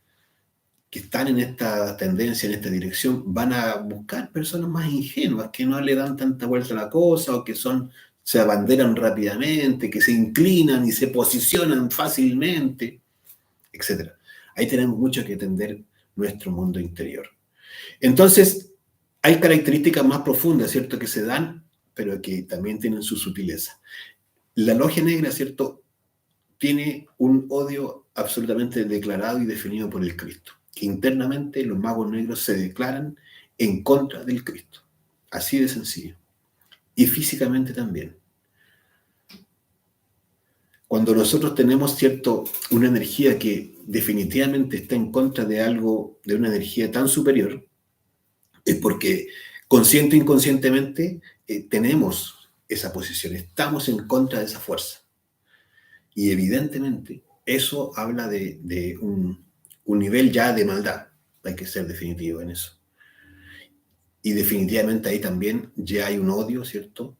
que están en esta tendencia, en esta dirección, van a buscar personas más ingenuas, que no le dan tanta vuelta a la cosa, o que se abanderan rápidamente, que se inclinan y se posicionan fácilmente, etc. Ahí tenemos mucho que atender nuestro mundo interior. Entonces, hay características más profundas, ¿cierto?, que se dan, pero que también tienen su sutileza. La logia negra, ¿cierto?, tiene un odio absolutamente declarado y definido por el Cristo. Que internamente los magos negros se declaran en contra del Cristo. Así de sencillo. Y físicamente también. Cuando nosotros tenemos, ¿cierto?, una energía que definitivamente está en contra de algo, de una energía tan superior, es porque consciente o inconscientemente tenemos esa posición, estamos en contra de esa fuerza. Y evidentemente eso habla de un nivel ya de maldad, hay que ser definitivo en eso. Y definitivamente ahí también ya hay un odio, ¿cierto?,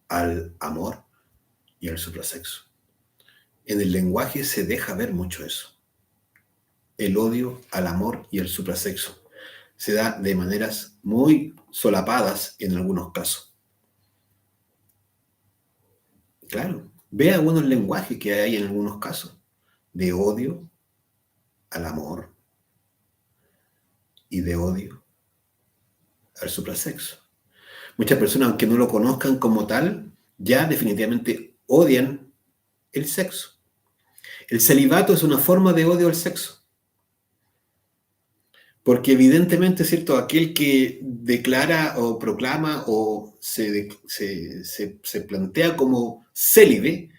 al amor y al suprasexo. En el lenguaje se deja ver mucho eso. El odio al amor y al suprasexo se da de maneras muy solapadas en algunos casos. Claro, vea algunos lenguajes que hay en algunos casos de odio al amor y de odio al suprasexo. Muchas personas, aunque no lo conozcan como tal, ya definitivamente odian el sexo. El celibato es una forma de odio al sexo. Porque evidentemente, ¿cierto?, aquel que declara o proclama o se plantea como célibe,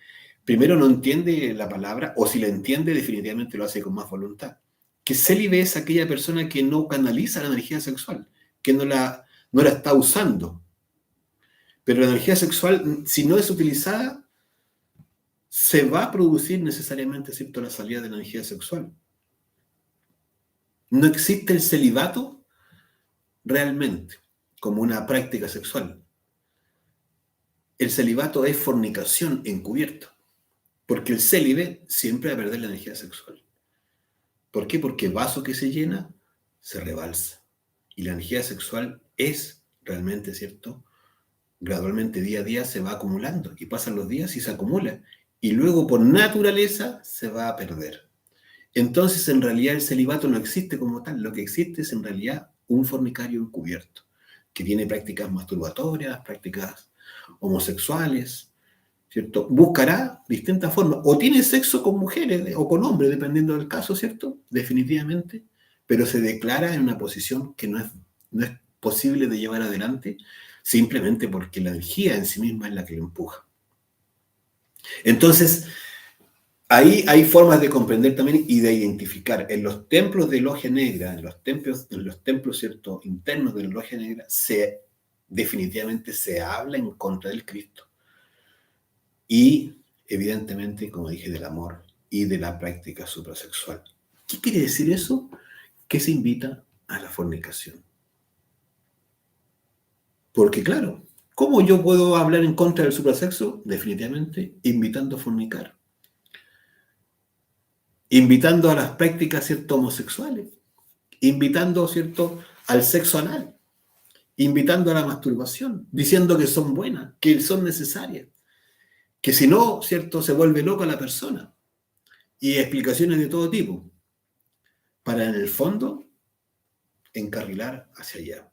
primero no entiende la palabra, o si la entiende, definitivamente lo hace con más voluntad. Que célibe es aquella persona que no canaliza la energía sexual, que no la está usando. Pero la energía sexual, si no es utilizada, se va a producir necesariamente, ¿cierto?, la salida de la energía sexual. No existe el celibato realmente como una práctica sexual. El celibato es fornicación encubierta, porque el célibe siempre va a perder la energía sexual. ¿Por qué? Porque vaso que se llena se rebalsa. Y la energía sexual es realmente, ¿cierto?, gradualmente día a día se va acumulando y pasan los días y se acumula. Y luego por naturaleza se va a perder. Entonces en realidad el celibato no existe como tal, lo que existe es en realidad un fornicario encubierto, que tiene prácticas masturbatorias, prácticas homosexuales, ¿cierto? Buscará distintas formas, o tiene sexo con mujeres o con hombres, dependiendo del caso, ¿cierto? Definitivamente, pero se declara en una posición que no es posible de llevar adelante simplemente porque la energía en sí misma es la que lo empuja. Entonces, ahí hay formas de comprender también y de identificar. En los templos de logia negra, en los templos ¿cierto? Internos de la logia negra, definitivamente se habla en contra del Cristo. Y evidentemente, como dije, del amor y de la práctica suprasexual. ¿Qué quiere decir eso? Que se invita a la fornicación. Porque claro, ¿cómo yo puedo hablar en contra del suprasexo? Definitivamente invitando a fornicar. Invitando a las prácticas, ¿cierto?, homosexuales. Invitando, ¿cierto?, al sexo anal. Invitando a la masturbación. Diciendo que son buenas, que son necesarias. Que si no, ¿cierto?, se vuelve loca la persona. Y explicaciones de todo tipo. Para en el fondo encarrilar hacia allá.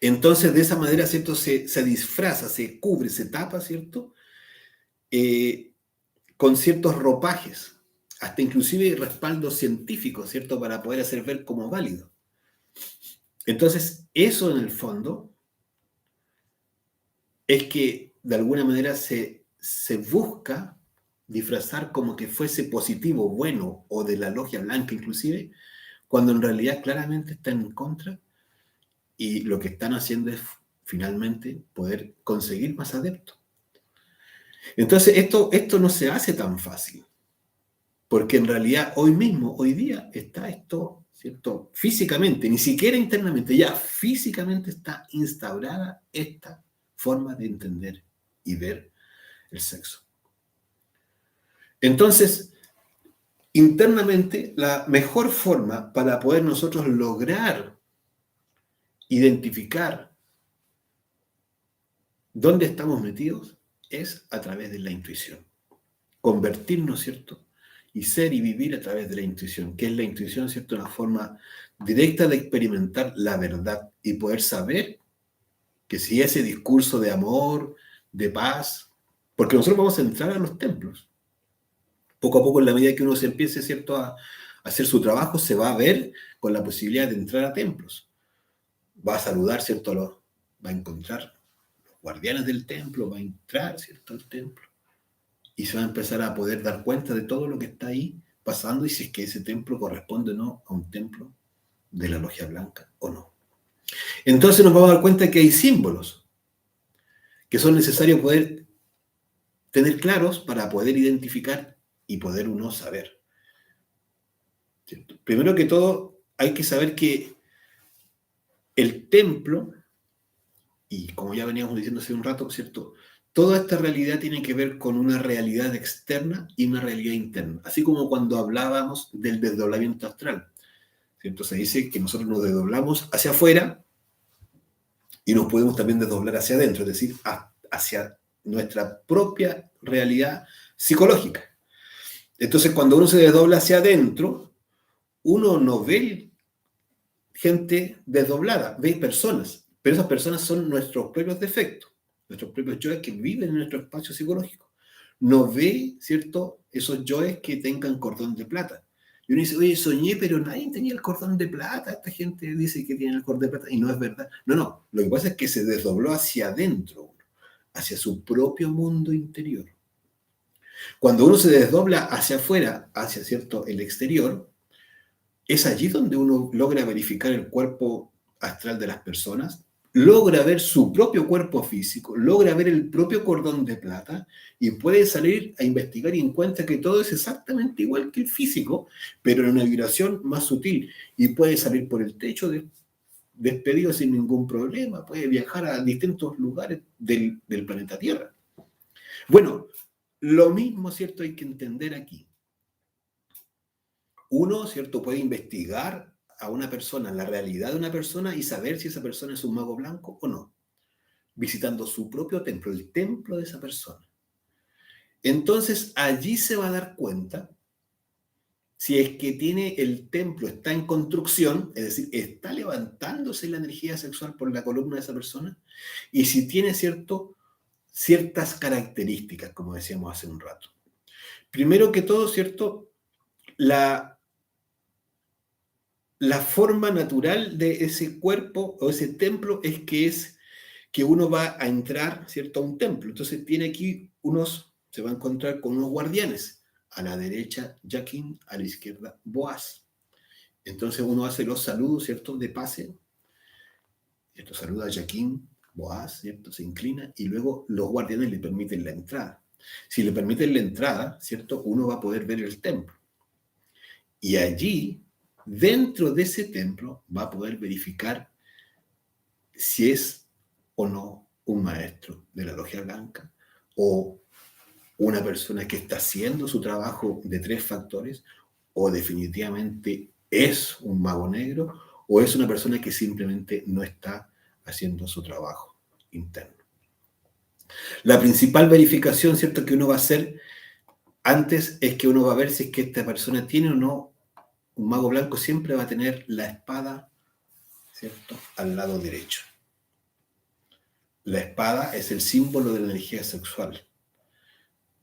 Entonces, de esa manera, ¿cierto? Se disfraza, se cubre, se tapa, ¿cierto? Con ciertos ropajes, hasta inclusive respaldos científicos, ¿cierto? Para poder hacer ver como válido. Entonces, eso en el fondo es que de alguna manera se busca disfrazar como que fuese positivo, bueno, o de la logia blanca inclusive, cuando en realidad claramente está en contra. Y lo que están haciendo es finalmente poder conseguir más adeptos. Entonces, esto no se hace tan fácil, porque en realidad hoy mismo, hoy día, está esto, ¿cierto? Físicamente, ni siquiera internamente, ya físicamente está instaurada esta forma de entender y ver el sexo. Entonces, internamente, la mejor forma para poder nosotros lograr identificar dónde estamos metidos es a través de la intuición. Convertirnos, ¿cierto? Y ser y vivir a través de la intuición, que es la intuición, ¿cierto? Una forma directa de experimentar la verdad y poder saber que si ese discurso de amor, de paz, porque nosotros vamos a entrar a los templos. Poco a poco, en la medida que uno se empiece, ¿cierto?, a hacer su trabajo, se va a ver con la posibilidad de entrar a templos. Va a saludar, ¿cierto?, va a encontrar los guardianes del templo, va a entrar, ¿cierto?, al templo. Y se va a empezar a poder dar cuenta de todo lo que está ahí pasando y si es que ese templo corresponde o no a un templo de la logia blanca o no. Entonces nos vamos a dar cuenta que hay símbolos que son necesarios poder tener claros para poder identificar y poder uno saber. ¿Cierto? Primero que todo, hay que saber que el templo, y como ya veníamos diciendo hace un rato, ¿cierto?, toda esta realidad tiene que ver con una realidad externa y una realidad interna. Así como cuando hablábamos del desdoblamiento astral, ¿cierto? Se dice que nosotros nos desdoblamos hacia afuera y nos podemos también desdoblar hacia adentro, es decir, hacia nuestra propia realidad psicológica. Entonces, cuando uno se desdobla hacia adentro, uno no ve gente desdoblada, ve personas, pero esas personas son nuestros propios defectos, nuestros propios yoes que viven en nuestro espacio psicológico. No ve, ¿cierto?, esos yoes que tengan cordón de plata. Y uno dice, oye, soñé, pero nadie tenía el cordón de plata. Esta gente dice que tiene el cordón de plata y no es verdad. No. Lo que pasa es que se desdobló hacia adentro, hacia su propio mundo interior. Cuando uno se desdobla hacia afuera, hacia, ¿cierto?, el exterior, es allí donde uno logra verificar el cuerpo astral de las personas, logra ver su propio cuerpo físico, logra ver el propio cordón de plata y puede salir a investigar y encuentra que todo es exactamente igual que el físico, pero en una vibración más sutil y puede salir por el techo despedido sin ningún problema, puede viajar a distintos lugares del planeta Tierra. Bueno, lo mismo, ¿cierto?, hay que entender aquí. Uno, ¿cierto?, puede investigar a una persona, la realidad de una persona y saber si esa persona es un mago blanco o no. visitando su propio templo, el templo de esa persona. Entonces allí se va a dar cuenta si es que tiene el templo, está en construcción, es decir, está levantándose la energía sexual por la columna de esa persona, y si tiene ciertas características, como decíamos hace un rato. Primero que todo, ¿cierto? La forma natural de ese cuerpo o ese templo es que uno va a entrar, ¿cierto?, a un templo. Entonces tiene aquí se va a encontrar con unos guardianes. A la derecha, Jaquín, a la izquierda, Boaz. Entonces uno hace los saludos, ¿cierto?, de pase. ¿Cierto? Saluda a Jaquín, Boaz, ¿cierto? Se inclina y luego los guardianes le permiten la entrada. Si le permiten la entrada, ¿cierto?, uno va a poder ver el templo. Y allí, dentro de ese templo, va a poder verificar si es o no un maestro de la logia blanca o una persona que está haciendo su trabajo de 3 factores, o definitivamente es un mago negro, o es una persona que simplemente no está haciendo su trabajo interno. La principal verificación, ¿cierto?, que uno va a hacer antes es que uno va a ver si es que esta persona tiene o no. Un mago blanco siempre va a tener la espada, ¿cierto?, al lado derecho. La espada es el símbolo de la energía sexual.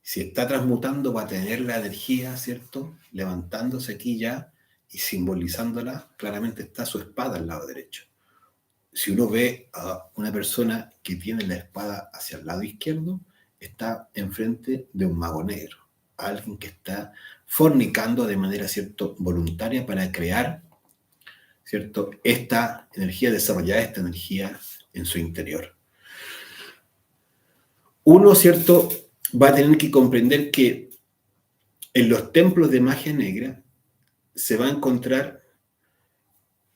Si está transmutando, va a tener la energía, ¿cierto?, levantándose aquí ya y simbolizándola, claramente está su espada al lado derecho. Si uno ve a una persona que tiene la espada hacia el lado izquierdo, está enfrente de un mago negro, alguien que está fornicando de manera, ¿cierto?, voluntaria para crear, ¿cierto?, esta energía, desarrollar esta energía en su interior. Uno, ¿cierto?, va a tener que comprender que en los templos de magia negra se va a encontrar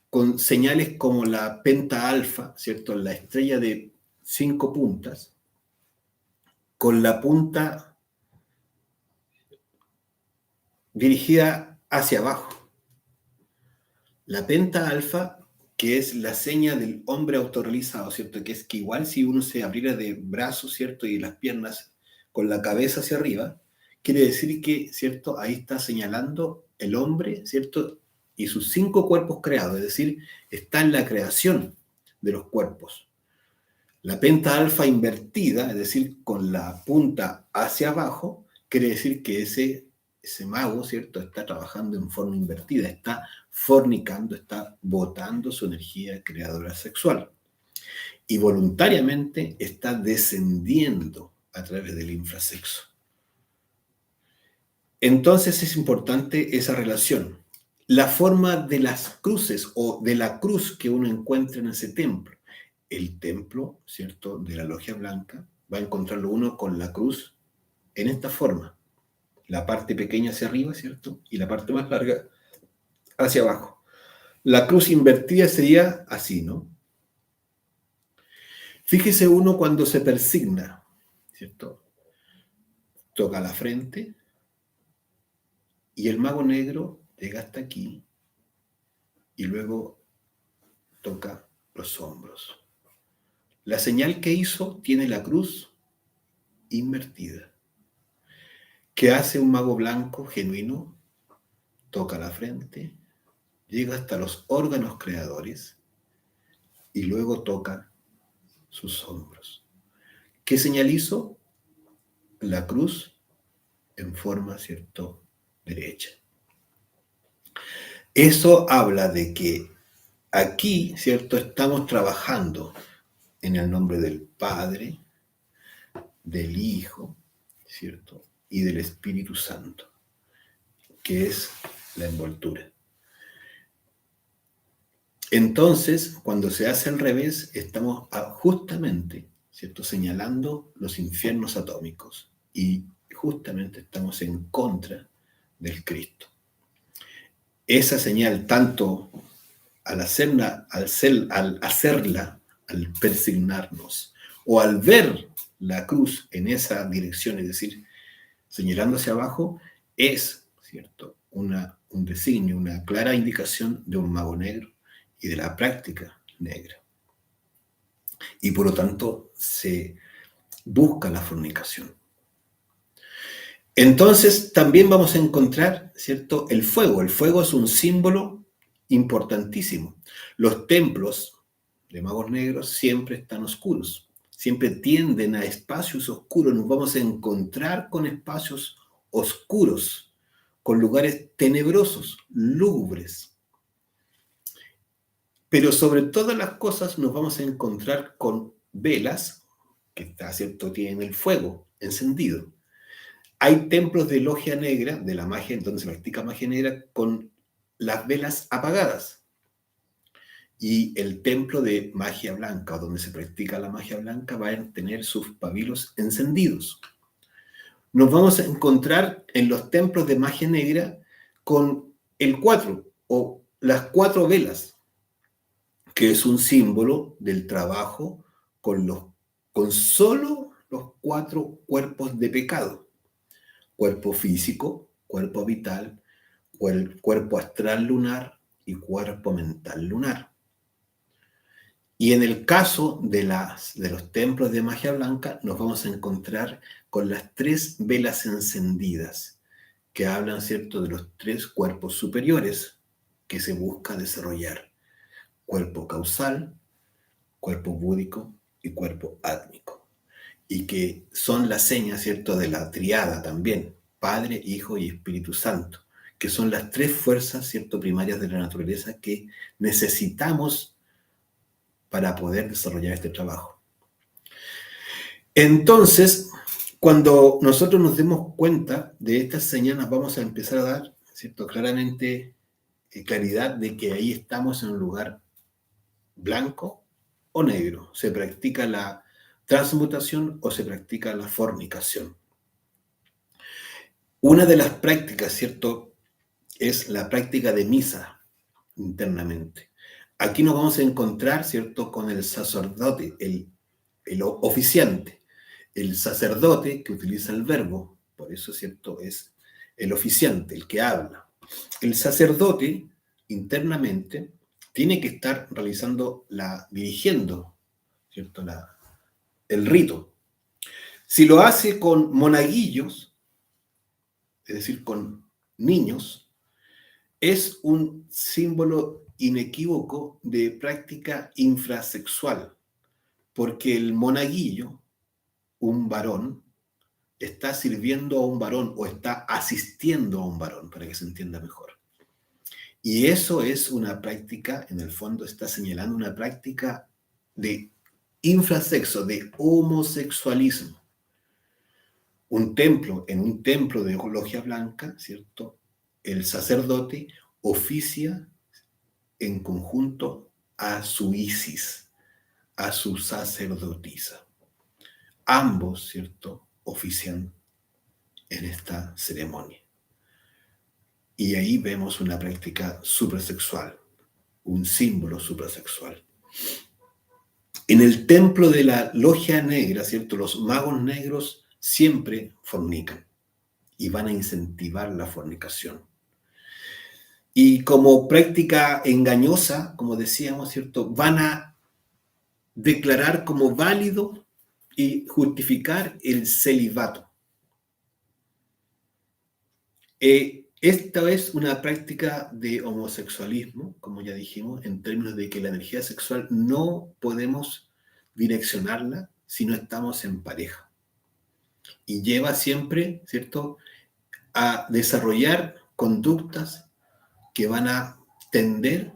con señales como la penta alfa, ¿cierto?, la estrella de 5 puntas, con la punta dirigida hacia abajo. La penta alfa, que es la seña del hombre autorrealizado, ¿cierto?, que es que igual si uno se abriera de brazos, ¿cierto?, y las piernas con la cabeza hacia arriba, quiere decir que, ¿cierto?, ahí está señalando el hombre, ¿cierto?, y sus 5 cuerpos creados, es decir, está en la creación de los cuerpos. La penta alfa invertida, es decir, con la punta hacia abajo, quiere decir que ese mago, ¿cierto?, está trabajando en forma invertida, está fornicando, está botando su energía creadora sexual. Y voluntariamente está descendiendo a través del infrasexo. Entonces es importante esa relación. La forma de las cruces o de la cruz que uno encuentra en ese templo. El templo, ¿cierto?, de la logia blanca, va a encontrarlo uno con la cruz en esta forma. La parte pequeña hacia arriba, ¿cierto?, y la parte más larga hacia abajo. La cruz invertida sería así, ¿no? Fíjese uno cuando se persigna, ¿cierto? Toca la frente y el mago negro llega hasta aquí y luego toca los hombros. La señal que hizo tiene la cruz invertida. ¿Qué hace un mago blanco genuino? Toca la frente, llega hasta los órganos creadores y luego toca sus hombros. ¿Qué señal hizo? La cruz en forma, ¿cierto?, derecha. Eso habla de que aquí, ¿cierto?, estamos trabajando en el nombre del Padre, del Hijo, ¿cierto?, y del Espíritu Santo, que es la envoltura. Entonces, cuando se hace al revés, estamos justamente, ¿cierto?, señalando los infiernos atómicos y justamente estamos en contra del Cristo. Esa señal, tanto al hacerla, al persignarnos o al ver la cruz en esa dirección, es decir, señalando hacia abajo, es, ¿cierto?, un designio, una clara indicación de un mago negro y de la práctica negra. y por lo tanto se busca la fornicación. Entonces también vamos a encontrar, ¿cierto?, el fuego. El fuego es un símbolo importantísimo. Los templos de magos negros siempre están oscuros, siempre tienden a espacios oscuros. Nos vamos a encontrar con espacios oscuros, con lugares tenebrosos, lúgubres. Pero sobre todas las cosas nos vamos a encontrar con velas, que está, ¿cierto?, tienen el fuego encendido. Hay templos de logia negra, de la magia, donde se practica magia negra, con las velas apagadas. Y el templo de magia blanca, donde se practica la magia blanca, va a tener sus pabilos encendidos. Nos vamos a encontrar en los templos de magia negra con el 4 o las 4 velas, que es un símbolo del trabajo con solo los 4 cuerpos de pecado. Cuerpo físico, cuerpo vital, cuerpo astral lunar y cuerpo mental lunar. Y en el caso de los templos de magia blanca, nos vamos a encontrar con las 3 velas encendidas, que hablan, ¿cierto?, de los 3 cuerpos superiores que se busca desarrollar: cuerpo causal, cuerpo búdico y cuerpo átmico. Y que son la seña, ¿cierto?, de la triada también: Padre, Hijo y Espíritu Santo, que son las 3 fuerzas, ¿cierto?, primarias de la naturaleza que necesitamos para poder desarrollar este trabajo. Entonces, cuando nosotros nos demos cuenta de estas señales, vamos a empezar a dar, ¿cierto?, claramente claridad de que ahí estamos en un lugar blanco o negro. Se practica la transmutación o se practica la fornicación. Una de las prácticas, ¿cierto?, es la práctica de misa internamente. Aquí nos vamos a encontrar, ¿cierto?, con el sacerdote, el oficiante. El sacerdote que utiliza el verbo, por eso, ¿cierto?, es el oficiante, el que habla. El sacerdote internamente tiene que estar dirigiendo, ¿cierto?, el rito. Si lo hace con monaguillos, es decir, con niños, es un símbolo inequívoco de práctica infrasexual, porque el monaguillo, un varón, está sirviendo a un varón o está asistiendo a un varón, para que se entienda mejor. Y eso es una práctica, en el fondo está señalando una práctica de infrasexo, de homosexualismo. En un templo de logia blanca, ¿cierto?, el sacerdote oficia en conjunto a su Isis, a su sacerdotisa. Ambos, ¿cierto?, ofician en esta ceremonia. Y ahí vemos una práctica suprasexual, un símbolo suprasexual. En el templo de la logia negra, ¿cierto?, los magos negros siempre fornican y van a incentivar la fornicación. Y como práctica engañosa, como decíamos, ¿cierto?, van a declarar como válido y justificar el celibato. Esta es una práctica de homosexualismo, como ya dijimos, en términos de que la energía sexual no podemos direccionarla si no estamos en pareja. Y lleva siempre, ¿cierto?, a desarrollar conductas que van a tender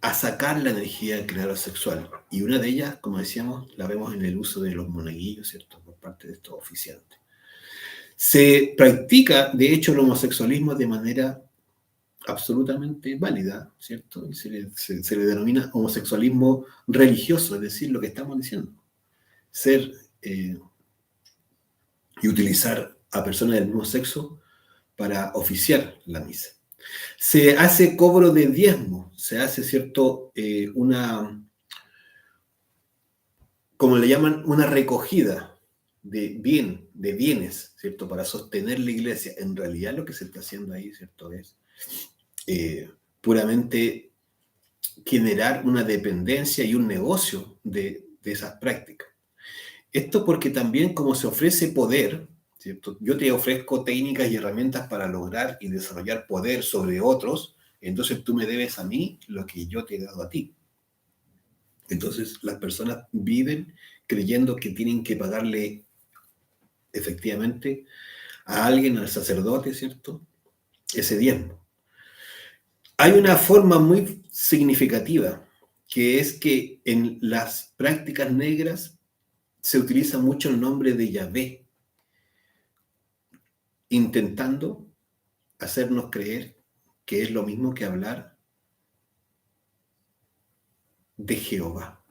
a sacar la energía del creador sexual. Y una de ellas, como decíamos, la vemos en el uso de los monaguillos, ¿cierto?, por parte de estos oficiantes. Se practica, de hecho, el homosexualismo de manera absolutamente válida, ¿cierto? Y se le denomina homosexualismo religioso, es decir, lo que estamos diciendo. Ser y utilizar a personas del mismo sexo para oficiar la misa. Se hace cobro de diezmo, se hace, ¿cierto?, como le llaman, una recogida de bienes, ¿cierto?, para sostener la iglesia. En realidad lo que se está haciendo ahí, ¿cierto?, es puramente generar una dependencia y un negocio de esas prácticas. Esto porque también como se ofrece poder, ¿cierto? Yo te ofrezco técnicas y herramientas para lograr y desarrollar poder sobre otros, entonces tú me debes a mí lo que yo te he dado a ti. Entonces las personas viven creyendo que tienen que pagarle efectivamente a alguien, al sacerdote, ¿cierto? Ese diezmo. Hay una forma muy significativa, que es que en las prácticas negras se utiliza mucho el nombre de Yahvé, intentando hacernos creer que es lo mismo que hablar de Jehová.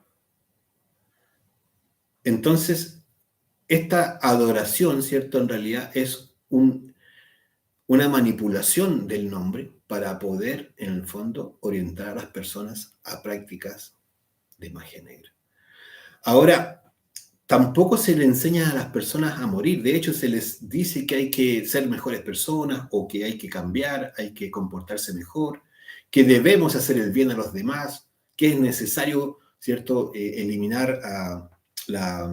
Entonces, esta adoración, ¿cierto? En realidad es una manipulación del nombre para poder, en el fondo, orientar a las personas a prácticas de magia negra. Ahora, tampoco se le enseña a las personas a morir. De hecho, se les dice que hay que ser mejores personas o que hay que cambiar, hay que comportarse mejor, que debemos hacer el bien a los demás, que es necesario, ¿cierto?, eliminar la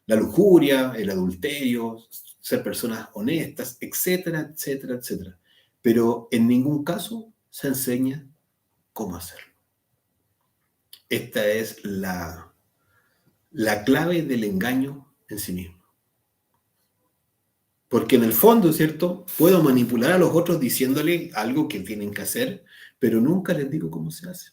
lujuria, el adulterio, ser personas honestas, etcétera, etcétera, etcétera. Pero en ningún caso se enseña cómo hacerlo. Esta es la clave del engaño en sí mismo. Porque en el fondo, ¿cierto? Puedo manipular a los otros diciéndole algo que tienen que hacer, pero nunca les digo cómo se hace.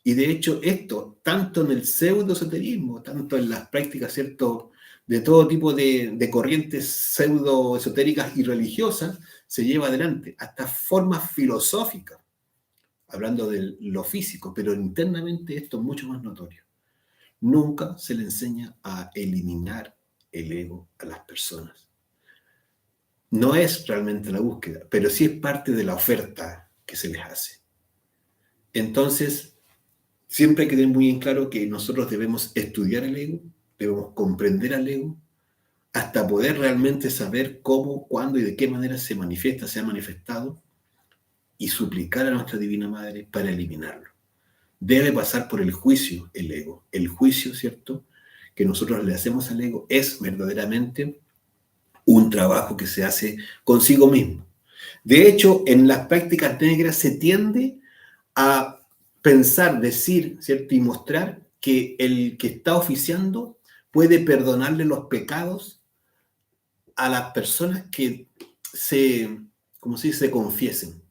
Y de hecho esto, tanto en el pseudo-esoterismo, tanto en las prácticas, ¿cierto?, de todo tipo de corrientes pseudo-esotéricas y religiosas, se lleva adelante, hasta formas filosóficas, hablando de lo físico, pero internamente esto es mucho más notorio. Nunca se le enseña a eliminar el ego a las personas. No es realmente la búsqueda, pero sí es parte de la oferta que se les hace. Entonces, siempre hay que tener muy en claro que nosotros debemos estudiar el ego, debemos comprender al ego, hasta poder realmente saber cómo, cuándo y de qué manera se manifiesta, se ha manifestado, y suplicar a nuestra Divina Madre para eliminarlo. Debe pasar por el juicio el ego. El juicio, ¿cierto?, que nosotros le hacemos al ego es verdaderamente un trabajo que se hace consigo mismo. De hecho, en las prácticas negras se tiende a pensar, decir, ¿cierto?, y mostrar que el que está oficiando puede perdonarle los pecados a las personas que como se dice, se confiesen.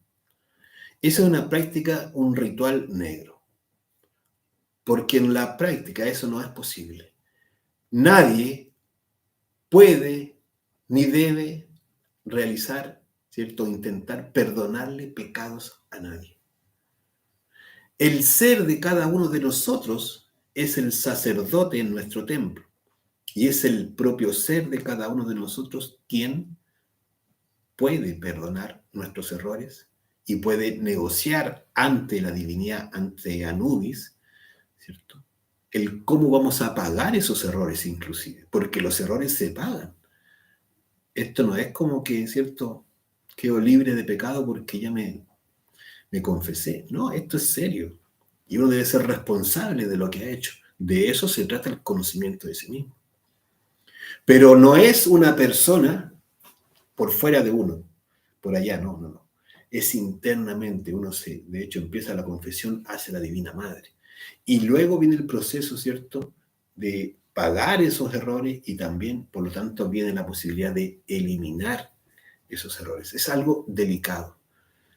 Esa es una práctica, un ritual negro. Porque en la práctica eso no es posible. Nadie puede ni debe realizar, ¿cierto?, intentar perdonarle pecados a nadie. El ser de cada uno de nosotros es el sacerdote en nuestro templo y es el propio ser de cada uno de nosotros quien puede perdonar nuestros errores y puede negociar ante la divinidad, ante Anubis, ¿cierto?, el cómo vamos a pagar esos errores inclusive, porque los errores se pagan. Esto no es como que, ¿cierto?, quedo libre de pecado porque ya me confesé. No, esto es serio. Y uno debe ser responsable de lo que ha hecho. De eso se trata el conocimiento de sí mismo. Pero no es una persona por fuera de uno, por allá, no. Es internamente. De hecho, empieza la confesión hacia la Divina Madre. Y luego viene el proceso, ¿cierto?, de pagar esos errores y también, por lo tanto, viene la posibilidad de eliminar esos errores. Es algo delicado.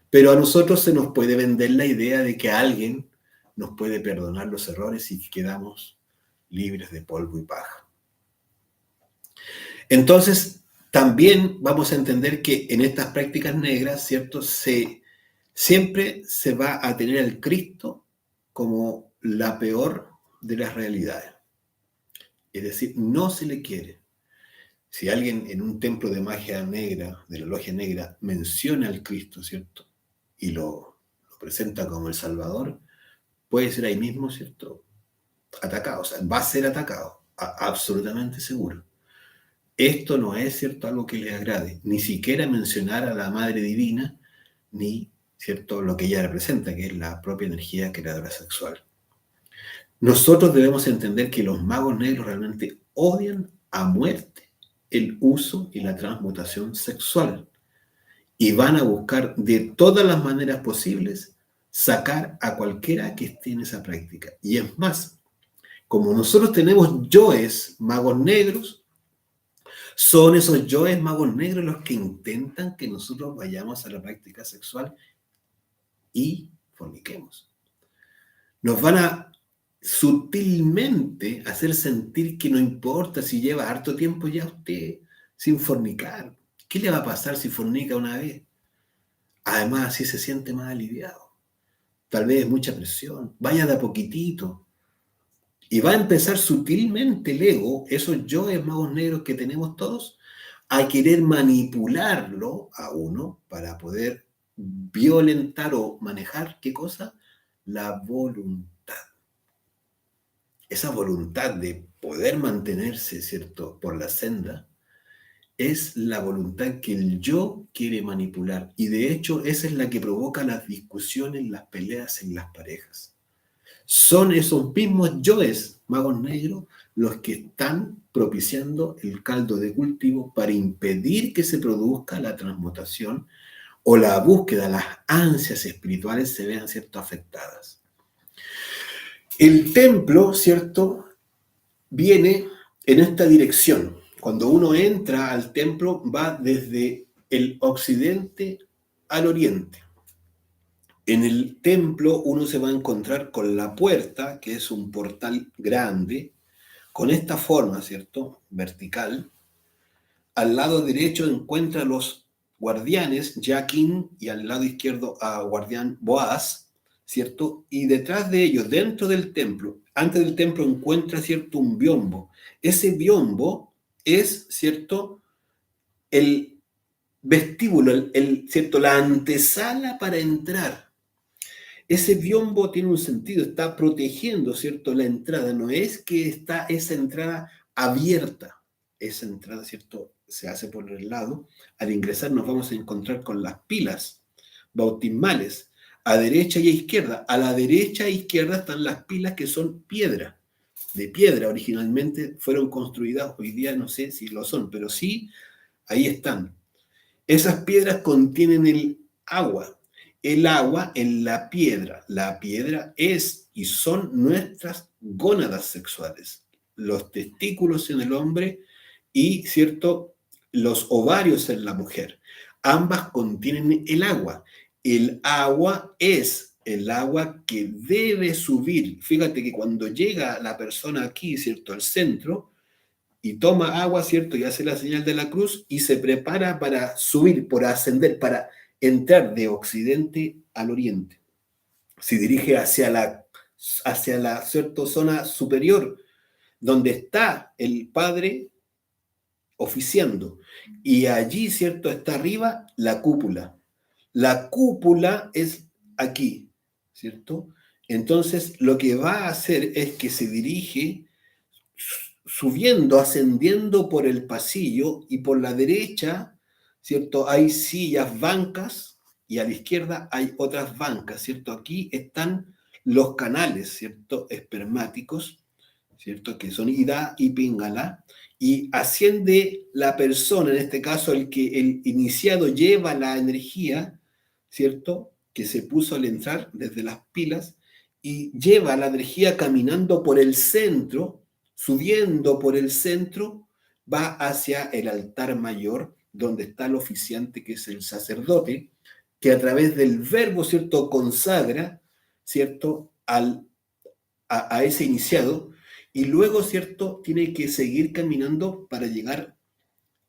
Pero a nosotros se nos puede vender la idea de que alguien nos puede perdonar los errores y que quedamos libres de polvo y paja. Entonces, también vamos a entender que en estas prácticas negras, ¿cierto?, siempre se va a tener al Cristo como la peor de las realidades. Es decir, no se le quiere. Si alguien en un templo de magia negra, de la logia negra, menciona al Cristo, ¿cierto?, y lo presenta como el Salvador, puede ser ahí mismo, ¿cierto?, atacado. O sea, va a ser atacado, absolutamente seguro. Esto no es, ¿cierto?, algo que les agrade. Ni siquiera mencionar a la Madre Divina, ni ¿cierto? Lo que ella representa, que es la propia energía creadora sexual. Nosotros debemos entender que los magos negros realmente odian a muerte el uso y la transmutación sexual y van a buscar de todas las maneras posibles sacar a cualquiera que esté en esa práctica. Y es más, como nosotros tenemos yoes magos negros, son esos yoes magos negros los que intentan que nosotros vayamos a la práctica sexual y forniquemos. Nos van a sutilmente hacer sentir que no importa si lleva harto tiempo ya usted sin fornicar. ¿Qué le va a pasar si fornica una vez? Además, así se siente más aliviado. Tal vez mucha presión. Vaya de a poquitito. Y va a empezar sutilmente el ego, esos yoes magos negros que tenemos todos, a querer manipularlo a uno para poder violentar o manejar, ¿qué cosa? La voluntad. Esa voluntad de poder mantenerse, ¿cierto?, por la senda, es la voluntad que el yo quiere manipular. Y de hecho, esa es la que provoca las discusiones, las peleas en las parejas. Son esos mismos yoes, magos negros, los que están propiciando el caldo de cultivo para impedir que se produzca la transmutación o la búsqueda, las ansias espirituales se vean, ¿cierto?, afectadas. El templo, ¿cierto?, viene en esta dirección. Cuando uno entra al templo, va desde el occidente al oriente. En el templo uno se va a encontrar con la puerta, que es un portal grande, con esta forma, ¿cierto?, vertical. Al lado derecho encuentra los guardianes, Yaquín, y al lado izquierdo a guardián Boaz, ¿cierto? Y detrás de ellos, dentro del templo, antes del templo encuentra, ¿cierto?, un biombo. Ese biombo es, ¿cierto?, el vestíbulo, ¿cierto?, la antesala para entrar. Ese biombo tiene un sentido, está protegiendo, ¿cierto?, la entrada. No es que está esa entrada abierta. Esa entrada, ¿cierto?, se hace por el lado. Al ingresar nos vamos a encontrar con las pilas bautismales, a derecha y a izquierda. A la derecha e izquierda están las pilas que son piedra. De piedra originalmente fueron construidas, hoy día no sé si lo son, pero sí, ahí están. Esas piedras contienen el agua en la piedra. La piedra es y son nuestras gónadas sexuales, los testículos en el hombre y, ¿cierto?, los ovarios en la mujer. Ambas contienen el agua. El agua es el agua que debe subir. Fíjate que cuando llega la persona aquí, ¿cierto?, al centro, y toma agua, ¿cierto?, y hace la señal de la cruz y se prepara para subir, para ascender, para entrar de occidente al oriente. Se dirige hacia la ¿cierto?, zona superior, donde está el Padre oficiando. Y allí, ¿cierto?, está arriba la cúpula. La cúpula es aquí, ¿cierto? Entonces, lo que va a hacer es que se dirige subiendo, ascendiendo por el pasillo y por la derecha, ¿cierto?, hay sillas, bancas, y a la izquierda hay otras bancas, ¿cierto? Aquí están los canales, ¿cierto?, espermáticos, ¿cierto?, que son Ida y Pingala, y asciende la persona, en este caso el iniciado lleva la energía, ¿cierto?, que se puso al entrar desde las pilas, y lleva la energía caminando por el centro, subiendo por el centro, va hacia el altar mayor, donde está el oficiante, que es el sacerdote, que a través del verbo, ¿cierto?, consagra, ¿cierto?, a ese iniciado, y luego, ¿cierto?, tiene que seguir caminando para llegar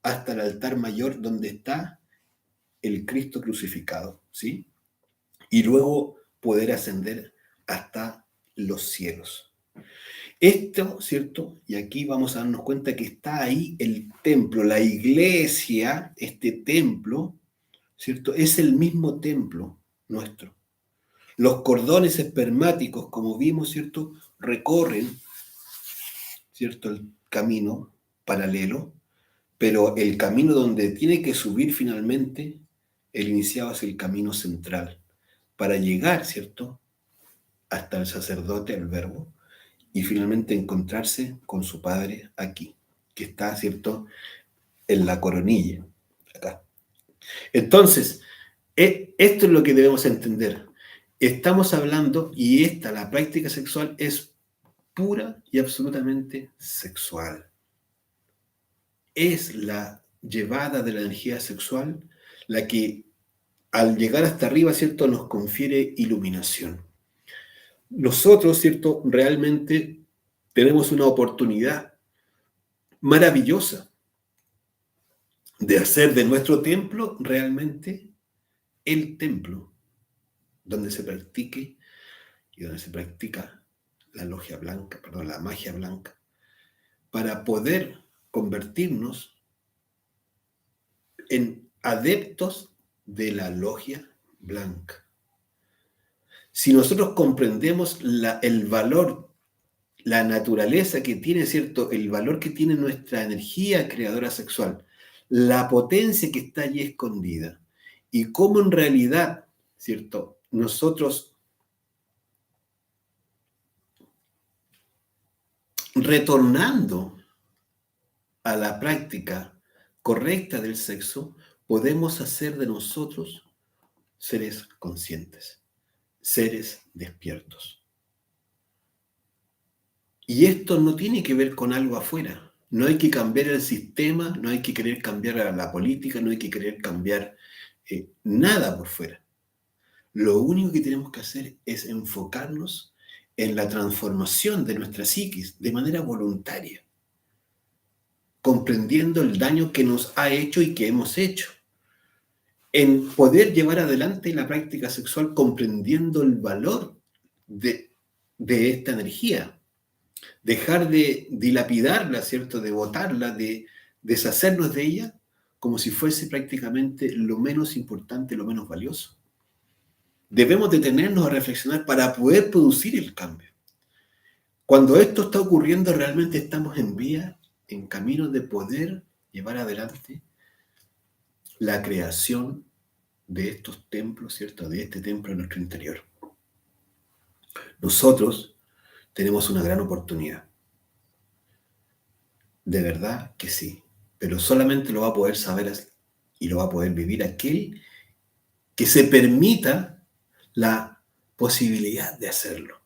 hasta el altar mayor, donde está el Cristo crucificado, ¿sí? Y luego poder ascender hasta los cielos. Esto, ¿cierto? Y aquí vamos a darnos cuenta que está ahí el templo, la iglesia, este templo, ¿cierto? Es el mismo templo nuestro. Los cordones espermáticos, como vimos, ¿cierto?, recorren, ¿cierto?, el camino paralelo, pero el camino donde tiene que subir finalmente el iniciado es el camino central. para llegar, ¿cierto?, hasta el sacerdote, el verbo, y finalmente encontrarse con su Padre aquí, que está, ¿cierto?, en la coronilla, acá. Entonces, esto es lo que debemos entender. Estamos hablando, y la práctica sexual es pura y absolutamente sexual. Es la llevada de la energía sexual la que, al llegar hasta arriba, ¿cierto?, nos confiere iluminación. Nosotros, ¿cierto?, realmente tenemos una oportunidad maravillosa de hacer de nuestro templo realmente el templo donde se practique y donde se practica la logia blanca, perdón, la magia blanca, para poder convertirnos en adeptos de la logia blanca. Si nosotros comprendemos el valor, la naturaleza que tiene, ¿cierto?, el valor que tiene nuestra energía creadora sexual, la potencia que está allí escondida, y cómo en realidad, ¿cierto?, nosotros retornando a la práctica correcta del sexo, podemos hacer de nosotros seres conscientes, seres despiertos. Y esto no tiene que ver con algo afuera. No hay que cambiar el sistema, no hay que querer cambiar a la política, no hay que querer cambiar nada por fuera. Lo único que tenemos que hacer es enfocarnos en la transformación de nuestra psiquis de manera voluntaria, comprendiendo el daño que nos ha hecho y que hemos hecho, en poder llevar adelante la práctica sexual comprendiendo el valor de esta energía, dejar de dilapidarla, ¿cierto?, de botarla, de deshacernos de ella como si fuese prácticamente lo menos importante, lo menos valioso. Debemos detenernos a reflexionar para poder producir el cambio. Cuando esto está ocurriendo, realmente estamos en camino de poder llevar adelante la creación de estos templos, ¿cierto?, de este templo en nuestro interior. Nosotros tenemos una gran oportunidad. De verdad que sí, pero solamente lo va a poder saber y lo va a poder vivir aquel que se permita la posibilidad de hacerlo.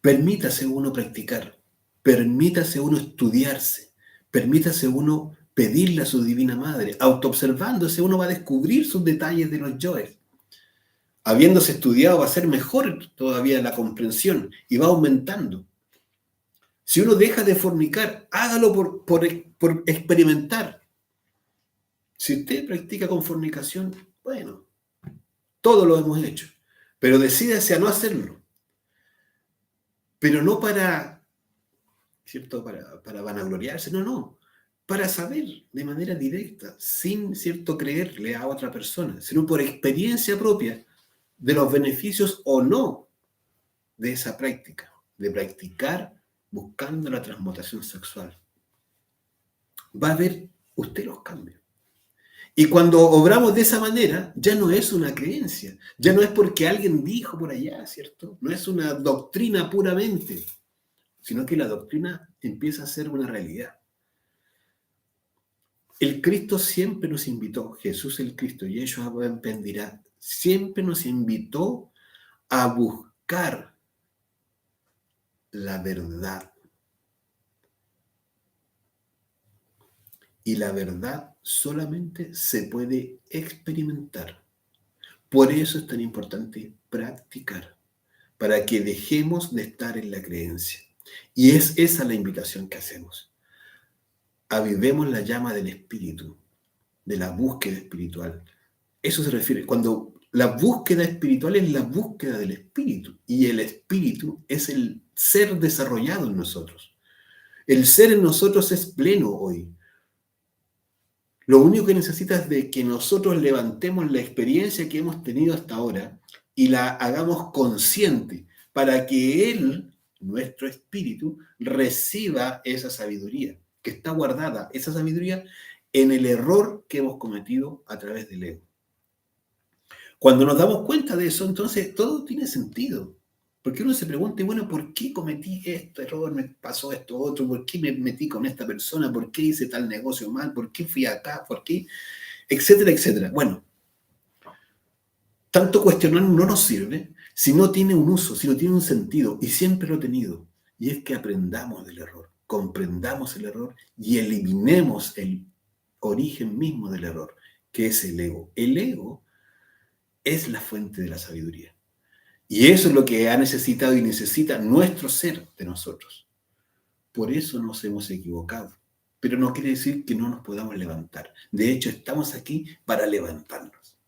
Permítase uno practicar, permítase uno estudiarse, permítase uno pedirle a su divina madre. Autoobservándose uno va a descubrir sus detalles de los yoes. Habiéndose estudiado va a ser mejor todavía la comprensión y va aumentando. Si uno deja de fornicar, hágalo por experimentar. Si usted practica con fornicación, bueno, todo lo hemos hecho, pero decídase a no hacerlo. Pero no para, ¿cierto?, para vanagloriarse, no, para saber de manera directa, sin, ¿cierto?, creerle a otra persona, sino por experiencia propia de los beneficios o no de esa práctica, de practicar buscando la transmutación sexual. Va a ver usted los cambios. Y cuando obramos de esa manera, ya no es una creencia, ya no es porque alguien dijo por allá, ¿cierto? No es una doctrina puramente, sino que la doctrina empieza a ser una realidad. El Cristo siempre nos invitó, Jesús el Cristo, y ellos aprenderán, siempre nos invitó a buscar la verdad. Y la verdad solamente se puede experimentar. Por eso es tan importante practicar, para que dejemos de estar en la creencia. Y es esa la invitación que hacemos. Avivemos la llama del espíritu, de la búsqueda espiritual. Eso se refiere, cuando la búsqueda espiritual es la búsqueda del espíritu, y el espíritu es el ser desarrollado en nosotros. El ser en nosotros es pleno hoy. Lo único que necesita es de que nosotros levantemos la experiencia que hemos tenido hasta ahora y la hagamos consciente para que Él, nuestro espíritu, reciba esa sabiduría que está guardada, esa sabiduría en el error que hemos cometido a través del ego. Cuando nos damos cuenta de eso, entonces todo tiene sentido. Porque uno se pregunta, bueno, ¿por qué cometí este error? ¿Me pasó esto otro? ¿Por qué me metí con esta persona? ¿Por qué hice tal negocio mal? ¿Por qué fui acá? ¿Por qué? Etcétera, etcétera. Bueno, tanto cuestionar no nos sirve si no tiene un uso, si no tiene un sentido, y siempre lo ha tenido. Y es que aprendamos del error, comprendamos el error y eliminemos el origen mismo del error, que es el ego. El ego es la fuente de la sabiduría. Y eso es lo que ha necesitado y necesita nuestro ser de nosotros. Por eso nos hemos equivocado. Pero no quiere decir que no nos podamos levantar. De hecho, estamos aquí para levantarnos.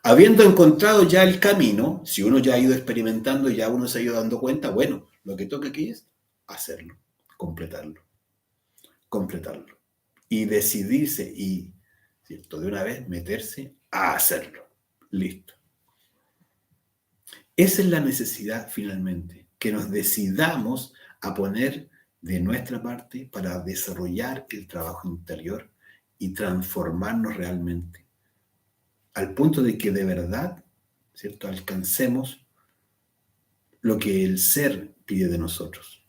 Habiendo encontrado ya el camino, si uno ya ha ido experimentando, ya uno se ha ido dando cuenta, bueno, lo que toca aquí es hacerlo, completarlo, completarlo. Y decidirse y, ¿cierto?, de una vez meterse a hacerlo. Listo. Esa es la necesidad finalmente, que nos decidamos a poner de nuestra parte para desarrollar el trabajo interior y transformarnos realmente, al punto de que de verdad, ¿cierto?, alcancemos lo que el ser pide de nosotros,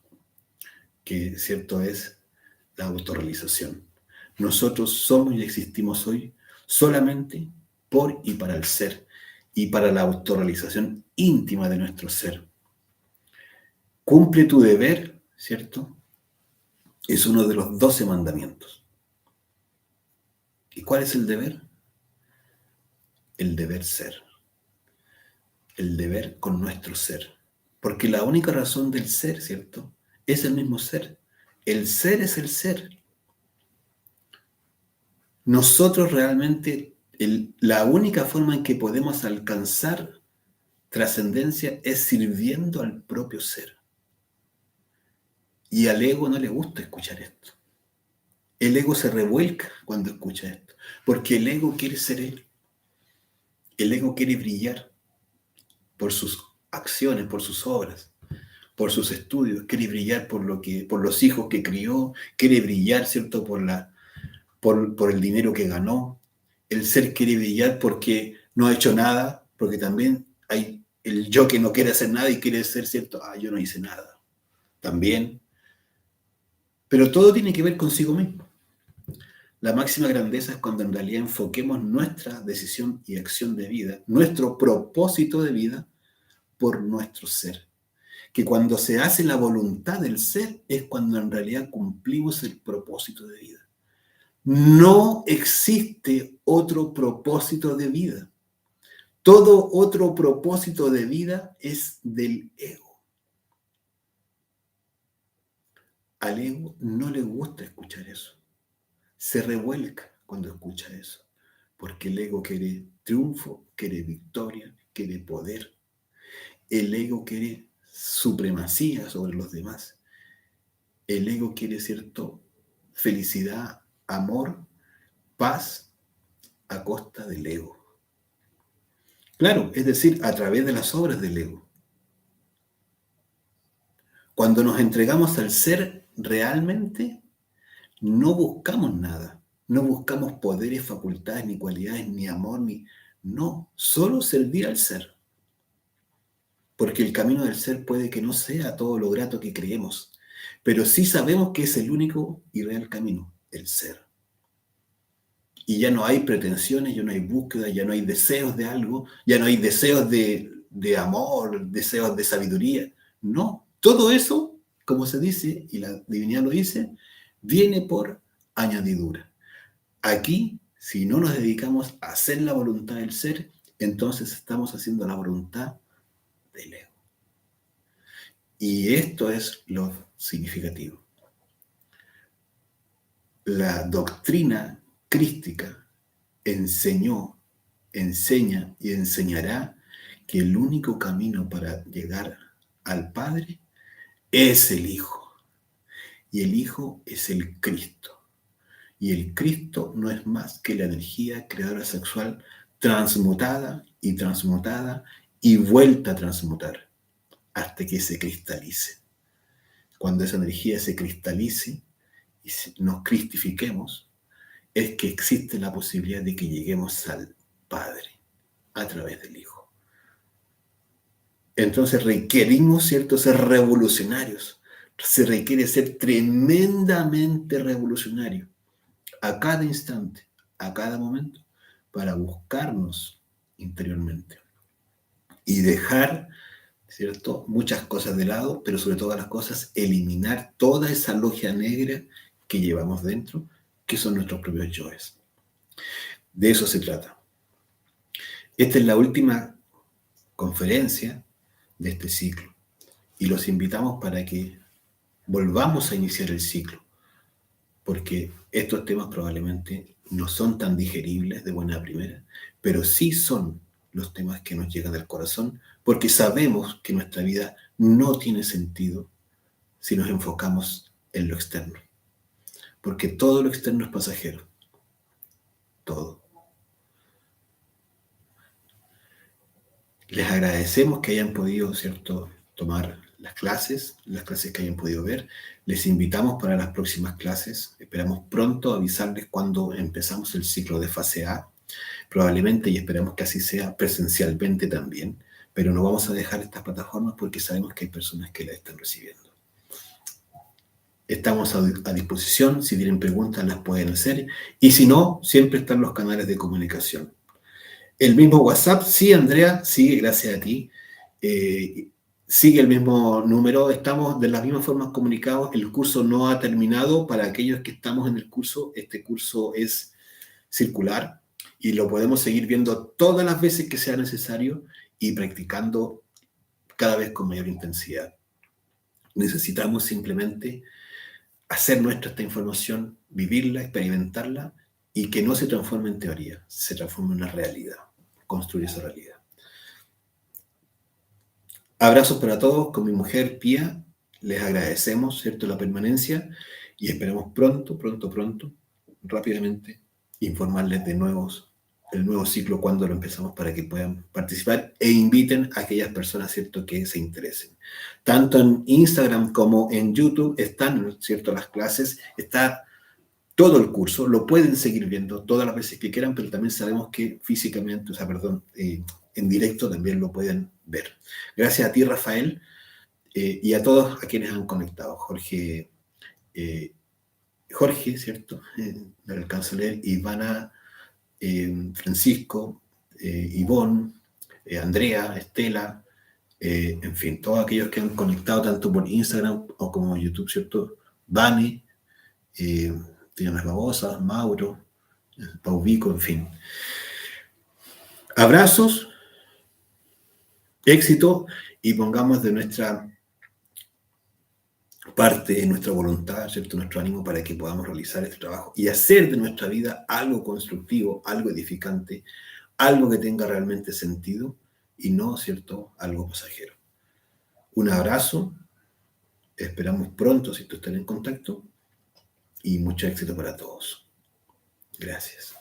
que, ¿cierto?, es la autorrealización. Nosotros somos y existimos hoy solamente por y para el ser y para la autorrealización íntima de nuestro ser. Cumple tu deber, ¿cierto? Es uno de los 12 mandamientos. ¿Y cuál es el deber? El deber ser. El deber con nuestro ser. Porque la única razón del ser, ¿cierto?, es el mismo ser. El ser es el ser. Nosotros realmente, la única forma en que podemos alcanzar trascendencia es sirviendo al propio ser. Y al ego no le gusta escuchar esto. El ego se revuelca cuando escucha esto, porque el ego quiere ser él. El ego quiere brillar por sus acciones, por sus obras, por sus estudios, quiere brillar por los hijos que crió, quiere brillar, ¿cierto?, por el dinero que ganó. El ser quiere brillar porque no ha hecho nada, porque también hay el yo que no quiere hacer nada y quiere ser, ¿cierto?, yo no hice nada. También. Pero todo tiene que ver consigo mismo. La máxima grandeza es cuando en realidad enfoquemos nuestra decisión y acción de vida, nuestro propósito de vida, por nuestro ser. Que cuando se hace la voluntad del ser es cuando en realidad cumplimos el propósito de vida. No existe otro propósito de vida. Todo otro propósito de vida es del ego. Al ego no le gusta escuchar eso. Se revuelca cuando escucha eso, porque el ego quiere triunfo, quiere victoria, quiere poder. El ego quiere supremacía sobre los demás. El ego quiere, ¿cierto?, felicidad, amor, paz a costa del ego. Claro, es decir, a través de las obras del ego. Cuando nos entregamos al ser realmente, no buscamos nada. No buscamos poderes, facultades, ni cualidades, ni amor, No, solo servir al ser. Porque el camino del ser puede que no sea todo lo grato que creemos, pero sí sabemos que es el único y real camino, el ser. Y ya no hay pretensiones, ya no hay búsqueda, ya no hay deseos de algo, ya no hay deseos de amor, deseos de sabiduría. No, todo eso, como se dice, y la divinidad lo dice, viene por añadidura. Aquí, si no nos dedicamos a hacer la voluntad del ser, entonces estamos haciendo la voluntad del ego. Y esto es lo significativo. La doctrina crística enseñó, enseña y enseñará que el único camino para llegar al Padre es el Hijo. Y el Hijo es el Cristo. Y el Cristo no es más que la energía creadora sexual transmutada y vuelta a transmutar hasta que se cristalice. Cuando esa energía se cristalice y nos cristifiquemos, es que existe la posibilidad de que lleguemos al Padre, a través del Hijo. Entonces requerimos, ¿cierto?, ser revolucionarios. Se requiere ser tremendamente revolucionario a cada instante, a cada momento, para buscarnos interiormente y dejar, ¿cierto?, muchas cosas de lado, pero sobre todas las cosas, eliminar toda esa logia negra que llevamos dentro, que son nuestros propios yoes. De eso se trata. Esta es la última conferencia de este ciclo y los invitamos para que volvamos a iniciar el ciclo, porque estos temas probablemente no son tan digeribles de buena primera, pero sí son los temas que nos llegan del corazón, porque sabemos que nuestra vida no tiene sentido si nos enfocamos en lo externo, porque todo lo externo es pasajero, todo. Les agradecemos que hayan podido, ¿cierto?, tomar las clases que hayan podido ver. Les invitamos para las próximas clases. Esperamos pronto avisarles cuando empezamos el ciclo de fase A, probablemente, y esperamos que así sea presencialmente también, pero no vamos a dejar estas plataformas porque sabemos que hay personas que las están recibiendo. Estamos a disposición, si tienen preguntas las pueden hacer, y si no, siempre están los canales de comunicación. El mismo WhatsApp, sí, Andrea, sí, gracias a ti. Sigue el mismo número, estamos de las mismas formas comunicados. El curso no ha terminado. Para aquellos que estamos en el curso, este curso es circular y lo podemos seguir viendo todas las veces que sea necesario y practicando cada vez con mayor intensidad. Necesitamos simplemente hacer nuestra esta información, vivirla, experimentarla y que no se transforme en teoría, se transforme en una realidad, construir esa realidad. Abrazos para todos, con mi mujer Pía, les agradecemos, ¿cierto?, la permanencia y esperamos pronto, rápidamente, informarles de el nuevo ciclo cuando lo empezamos para que puedan participar e inviten a aquellas personas, ¿cierto?, que se interesen. Tanto en Instagram como en YouTube están, ¿cierto?, las clases, está todo el curso, lo pueden seguir viendo todas las veces que quieran, pero también sabemos que físicamente, en directo también lo pueden ver. Gracias a ti, Rafael, y a todos a quienes han conectado. Jorge, ¿cierto? No le alcanzo a leer. Ivana, Francisco, Ivonne, Andrea, Estela, en fin, todos aquellos que han conectado tanto por Instagram o como YouTube, ¿cierto? Vani, Diana Babosa, Mauro, Pauvico, en fin. Abrazos, éxito y pongamos de nuestra parte, de nuestra voluntad, ¿cierto?, nuestro ánimo para que podamos realizar este trabajo y hacer de nuestra vida algo constructivo, algo edificante, algo que tenga realmente sentido y no, ¿cierto?, algo pasajero. Un abrazo, esperamos pronto, ¿cierto?, estar en contacto y mucho éxito para todos. Gracias.